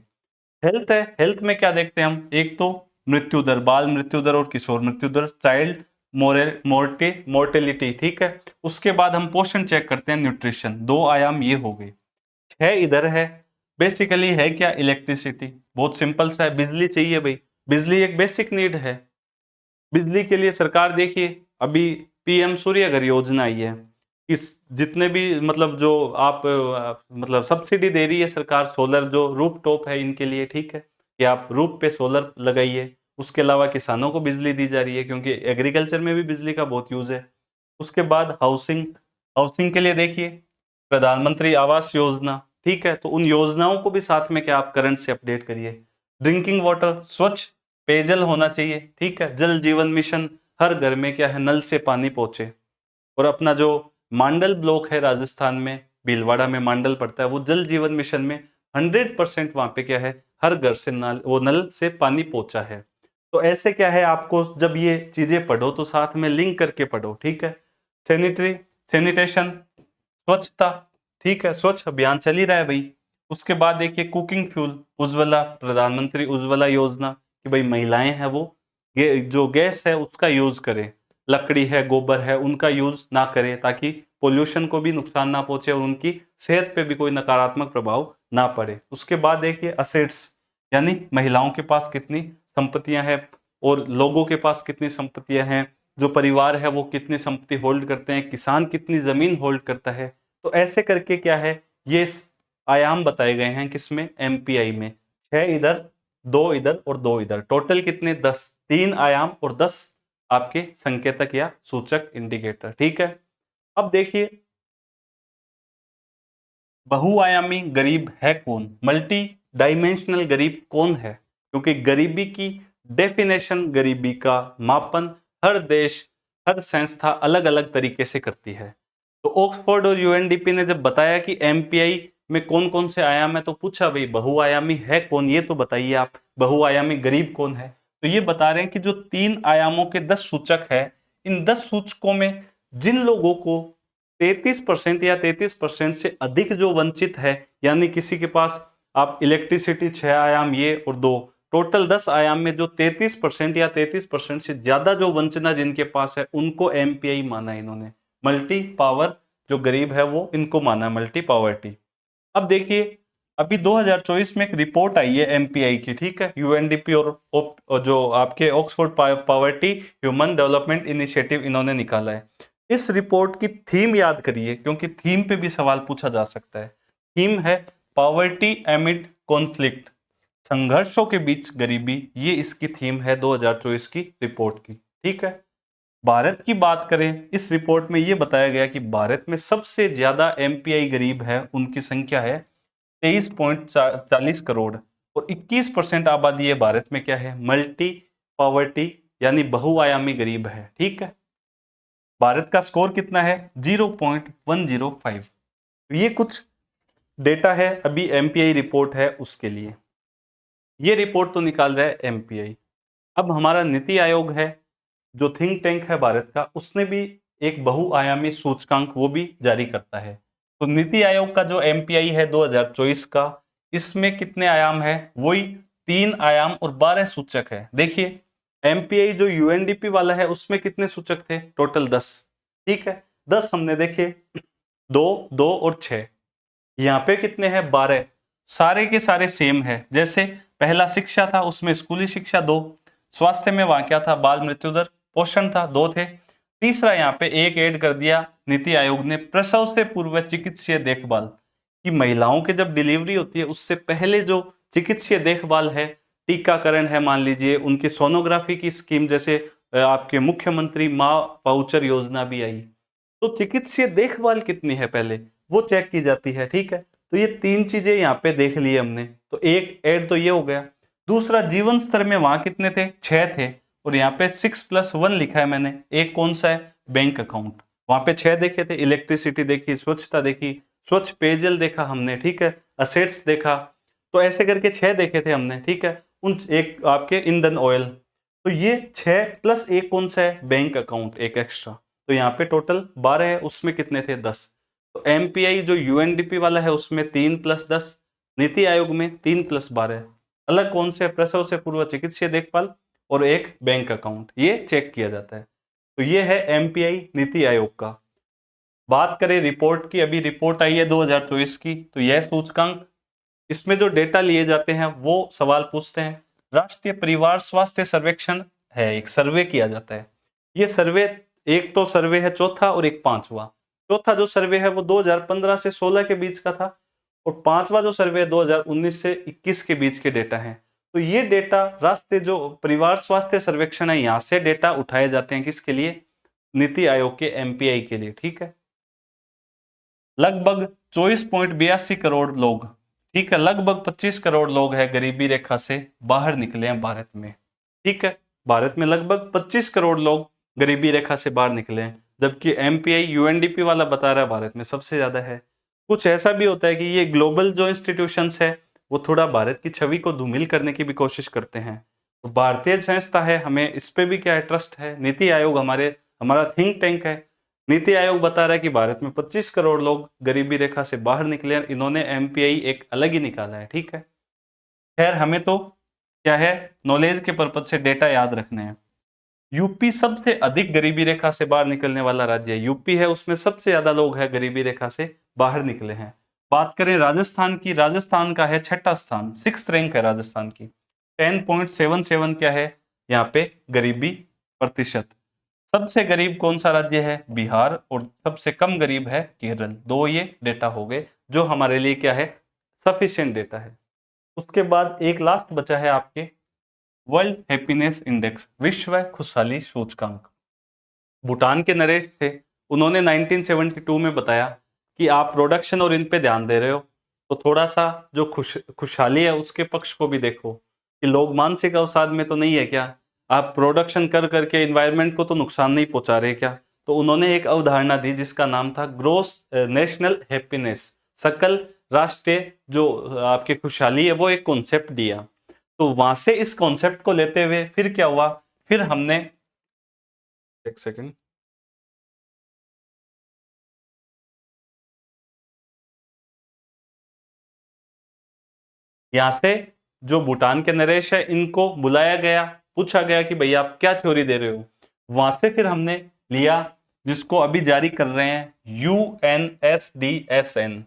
हेल्थ है, हेल्थ में क्या देखते हैं हम, एक तो मृत्यु दर, बाल मृत्यु दर और किशोर मृत्यु दर, चाइल्ड मोर्टेलिटी। ठीक है, उसके बाद हम पोषण चेक करते हैं, न्यूट्रिशन। दो आयाम ये हो गए। 6 इधर है, बेसिकली है क्या, इलेक्ट्रिसिटी। बहुत सिंपल सा है, बिजली चाहिए भाई, बिजली एक बेसिक नीड है। बिजली के लिए सरकार देखिए अभी पीएम सूर्य घर योजना आई है, इस जितने भी मतलब जो आप मतलब सब्सिडी दे रही है सरकार, सोलर जो रूफ टॉप है इनके लिए। ठीक है, कि आप रूफ पे सोलर लगाइए। उसके अलावा किसानों को बिजली दी जा रही है क्योंकि एग्रीकल्चर में भी बिजली का बहुत यूज है। उसके बाद हाउसिंग, हाउसिंग के लिए देखिए प्रधानमंत्री आवास योजना। ठीक है, तो उन योजनाओं को भी साथ में क्या आप करंट से अपडेट करिए। ड्रिंकिंग वाटर, स्वच्छ पेयजल होना चाहिए। ठीक है, जल जीवन मिशन, हर घर में क्या है नल से पानी पहुंचे। और अपना जो मांडल ब्लॉक है राजस्थान में, भीलवाड़ा में मांडल पड़ता है, वो जल जीवन मिशन में 100% वहां पे क्या है हर घर से नल से पानी पहुंचा है। तो ऐसे क्या है, आपको जब ये चीजें पढ़ो तो साथ में लिंक करके पढ़ो। ठीक है, सैनिटेशन, स्वच्छता। ठीक है, स्वच्छ अभियान चल ही रहा है भाई। उसके बाद देखिए कुकिंग फ्यूल, उज्ज्वला, प्रधानमंत्री उज्ज्वला योजना, कि भाई महिलाएं हैं वो जो गैस है उसका यूज करें, लकड़ी है गोबर है उनका यूज ना करें, ताकि पोल्यूशन को भी नुकसान ना पहुंचे और उनकी सेहत पे भी कोई नकारात्मक प्रभाव ना पड़े। उसके बाद देखिए असेट्स, यानी महिलाओं के पास कितनी संपत्तियां हैं और लोगों के पास कितनी संपत्तियां हैं, जो परिवार है वो कितनी संपत्ति होल्ड करते हैं, किसान कितनी जमीन होल्ड करता है। तो ऐसे करके क्या है ये आयाम बताए गए हैं किसमें, एमपीआई में। 6 इधर, 2 इधर और 2 इधर, टोटल कितने 10, 3 आयाम और 10 आपके संकेतक या सूचक इंडिकेटर। ठीक है, अब देखिए बहुआयामी गरीब है कौन, मल्टी डायमेंशनल गरीब कौन है। क्योंकि गरीबी की डेफिनेशन, गरीबी का मापन हर देश हर संस्था अलग अलग तरीके से करती है। तो ऑक्सफोर्ड और यूएनडीपी ने जब बताया कि एमपीआई में कौन कौन से आयाम है, तो पूछा भाई बहुआयामी है कौन, ये तो बताइए आप, बहुआयामी गरीब कौन है। तो ये बता रहे हैं कि जो 3 आयामों के 10 सूचक है, इन 10 सूचकों में जिन लोगों को 33% या 33% से अधिक जो वंचित है, यानी किसी के पास आप इलेक्ट्रिसिटी 6 आयाम ये और 2, टोटल 10 आयाम में जो 33% या 33% से ज्यादा जो वंचना जिनके पास है, उनको एमपीआई माना इन्होंने। मल्टी पावर जो गरीब है वो इनको माना मल्टी पावर्टी। अब देखिए अभी 2024 में एक रिपोर्ट आई है एमपीआई की। ठीक है, यूएनडीपी और जो आपके Oxford poverty human development initiative इन्होंने निकाला है। इस रिपोर्ट की थीम याद करिए, क्योंकि थीम पे भी सवाल पूछा जा सकता है। थीम है पावर्टी एमिड कॉन्फ्लिक्ट, संघर्षों के बीच गरीबी, ये इसकी थीम है 2024 की रिपोर्ट की। ठीक है, भारत की बात करें, इस रिपोर्ट में यह बताया गया कि भारत में सबसे ज्यादा एमपीआई गरीब है, उनकी संख्या है 23.40 करोड़ और 21% आबादी है भारत में क्या है, मल्टी पॉवर्टी यानी बहुआयामी गरीब है। ठीक है, भारत का स्कोर कितना है 0.105। ये कुछ डेटा है, अभी एमपीआई रिपोर्ट है उसके लिए, ये रिपोर्ट तो निकाल रहा है एमपीआई। अब हमारा नीति आयोग है जो थिंक टैंक है भारत का, उसने भी एक बहुआयामी सूचकांक वो भी जारी करता है। तो नीति आयोग का जो एमपीआई है 2024 का, इसमें कितने आयाम है, वही 3 आयाम और 12 सूचक है। देखिए एमपीआई जो यूएनडीपी वाला है उसमें कितने सूचक थे, टोटल 10। ठीक है, 10 हमने देखे, 2, 2 और 6, यहाँ पे कितने हैं 12, सारे के सारे सेम है। जैसे पहला शिक्षा था, उसमें स्कूली शिक्षा 2, स्वास्थ्य में वहां क्या था, बाल मृत्यु दर, पोषण था, 2 थे। तीसरा यहाँ पे एक ऐड कर दिया नीति आयोग ने, प्रसव से पूर्व चिकित्सीय देखभाल, कि महिलाओं के जब डिलीवरी होती है उससे पहले जो चिकित्सीय देखभाल है टीकाकरण है, मान लीजिए उनकी सोनोग्राफी की स्कीम, जैसे आपके मुख्यमंत्री माँ वाउचर योजना भी आई। तो चिकित्सीय देखभाल कितनी है पहले वो चेक की जाती है, ठीक है। तो ये तीन चीजें यहाँ पे देख ली हमने, तो एक ऐड तो ये हो गया। दूसरा, जीवन स्तर में वहां कितने थे, 6 थे, और यहाँ पे 6+1 लिखा है मैंने। एक कौन सा है, बैंक अकाउंट। वहां पे 6 देखे थे, इलेक्ट्रिसिटी देखी, स्वच्छता देखी, स्वच्छ पेयजल देखा हमने, ठीक है, असेट्स देखा। तो ऐसे करके 6 देखे थे हमने, ठीक है। उन एक आपके ईंधन ऑयल, तो ये 6+1 कौन सा है, बैंक अकाउंट, एक एक्स्ट्रा। तो यहाँ पे टोटल 12 है, उसमें कितने थे, 10। तो एमपीआई जो यूएनडीपी वाला है उसमें 3+10, नीति आयोग में 3+12। अलग कौन से, प्रसव से पूर्व चिकित्सीय देखभाल और एक बैंक अकाउंट, ये चेक किया जाता है। तो ये है एमपीआई नीति आयोग का। बात करें रिपोर्ट की, अभी रिपोर्ट आई है 2024 की, तो यह सूचकांक, इसमें जो डेटा लिए जाते हैं वो सवाल पूछते हैं। राष्ट्रीय परिवार स्वास्थ्य सर्वेक्षण है, एक सर्वे किया जाता है। ये सर्वे, एक तो सर्वे है चौथा और एक पांचवा। चौथा जो सर्वे है वो 2015 से 16 के बीच का था, और पांचवा जो सर्वे 2019 से 21 के बीच के डेटा है। तो ये डेटा राष्ट्रीय जो परिवार स्वास्थ्य सर्वेक्षण है, यहां से डेटा उठाए जाते हैं, किसके लिए, नीति आयोग के एमपीआई के लिए, ठीक है। लगभग 24.82 करोड़ लोग, ठीक है, लगभग 25 करोड़ लोग हैं गरीबी रेखा से बाहर निकले हैं भारत में, ठीक है। भारत में लगभग 25 करोड़ लोग गरीबी रेखा से बाहर निकले हैं, जबकि एमपीआई यूएनडीपी वाला बता रहा है भारत में सबसे ज्यादा है। कुछ ऐसा भी होता है कि ये ग्लोबल जो इंस्टीट्यूशंस है वो थोड़ा भारत की छवि को धूमिल करने की भी कोशिश करते हैं। तो भारतीय संस्था है, हमें इस पे भी क्या है, ट्रस्ट है। नीति आयोग हमारा थिंक टैंक है। नीति आयोग बता रहा है कि भारत में 25 करोड़ लोग गरीबी रेखा से बाहर निकले हैं, इन्होंने एमपीआई एक अलग ही निकाला है, ठीक है। खैर, हमें तो क्या है, नॉलेज के पर्पज से डेटा याद रखने हैं। यूपी सबसे अधिक गरीबी रेखा से बाहर निकलने वाला राज्य है, यूपी है, उसमें सबसे ज्यादा लोग हैं गरीबी रेखा से बाहर निकले हैं। बात करें राजस्थान की, राजस्थान का है 6ठा स्थान, 6th रैंक है राजस्थान की। 10.77 क्या है यहाँ पे गरीबी प्रतिशत। सबसे गरीब कौन सा राज्य है, बिहार, और सबसे कम गरीब है केरल। दो ये डेटा हो गए जो हमारे लिए क्या है, सफिशिएंट डेटा है। उसके बाद एक लास्ट बचा है आपके वर्ल्ड हैप्पीनेस इंडेक्स, विश्व खुशहाली सूचकांक। भूटान के नरेश थे, उन्होंने 1972 में बताया कि आप प्रोडक्शन और इन पे ध्यान दे रहे हो, तो थोड़ा सा जो खुशहाली है उसके पक्ष को भी देखो, कि लोग मानसिक अवसाद में तो नहीं है क्या, आप प्रोडक्शन कर करके इन्वायरमेंट को तो नुकसान नहीं पहुंचा रहे क्या। तो उन्होंने एक अवधारणा दी जिसका नाम था ग्रोस नेशनल हैप्पीनेस, सकल राष्ट्रीय जो आपकी खुशहाली है, वो एक कॉन्सेप्ट दिया। तो वहां से इस कॉन्सेप्ट को लेते हुए फिर क्या हुआ, फिर हमने, एक सेकेंड, यहां से जो भूटान के नरेश है इनको बुलाया गया, पूछा गया कि भैया आप क्या थ्योरी दे रहे हो। वहां से फिर हमने लिया, जिसको अभी जारी कर रहे हैं यूएनएसडीएसएन,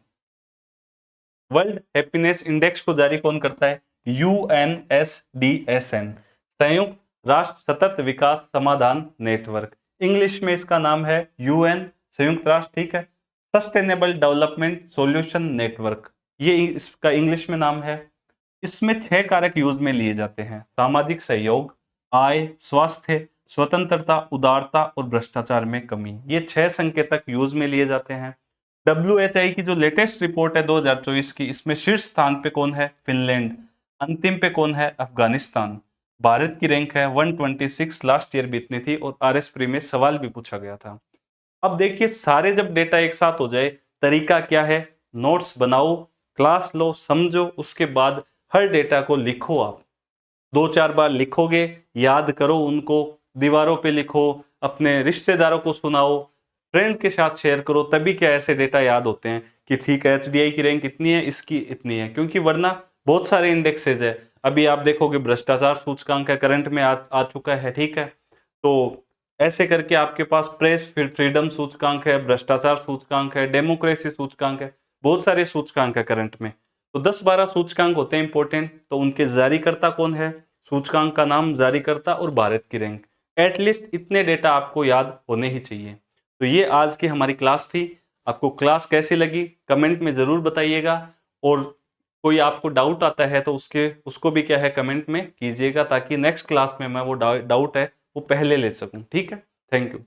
वर्ल्ड हैप्पीनेस इंडेक्स को जारी कौन करता है, यूएनएसडीएसएन, संयुक्त राष्ट्र सतत विकास समाधान नेटवर्क। इंग्लिश में इसका नाम है यूएन, संयुक्त राष्ट्र, ठीक है, सस्टेनेबल डेवलपमेंट सॉल्यूशन नेटवर्क, ये इसका इंग्लिश में नाम है। इसमें 6 कारक यूज में लिए जाते हैं, सामाजिक सहयोग, आय, स्वास्थ्य, स्वतंत्रता, उदारता और भ्रष्टाचार में कमी। ये 6 संकेतक यूज में लिए जाते हैं। WHI की जो लेटेस्ट रिपोर्ट है 2024 की, इसमें शीर्ष स्थान पे कौन है, फिनलैंड, अंतिम पे कौन है, अफगानिस्तान। भारत की रैंक है 126, लास्ट ईयर भी इतनी थी, और RS प्री में सवाल भी पूछा गया था। अब देखिए, सारे जब डेटा एक साथ हो जाए, तरीका क्या है, नोट्स बनाओ, क्लास लो, समझो, उसके बाद हर डेटा को लिखो। आप 2-4 बार लिखोगे, याद करो उनको, दीवारों पे लिखो, अपने रिश्तेदारों को सुनाओ, फ्रेंड के साथ शेयर करो, तभी क्या ऐसे डेटा याद होते हैं कि ठीक है एचडीआई की रैंक इतनी है, इसकी इतनी है। क्योंकि वरना बहुत सारे इंडेक्सेज है, अभी आप देखोगे भ्रष्टाचार सूचकांक है, करंट में आ चुका है, ठीक है। तो ऐसे करके आपके पास प्रेस फ्रीडम सूचकांक है, भ्रष्टाचार सूचकांक है, डेमोक्रेसी सूचकांक है, बहुत सारे सूचकांक है करंट में। तो 10-12 सूचकांक होते हैं इंपॉर्टेंट, तो उनके जारीकर्ता कौन है, सूचकांक का नाम, जारीकर्ता और भारत की रैंक। एटलीस्ट इतने डेटा आपको याद होने ही चाहिए। तो ये आज की हमारी क्लास थी। आपको क्लास कैसी लगी कमेंट में जरूर बताइएगा, और कोई आपको डाउट आता है तो उसको भी क्या है कमेंट में कीजिएगा, ताकि नेक्स्ट क्लास में मैं वो डाउट है वो पहले ले सकूं। ठीक है, थैंक यू।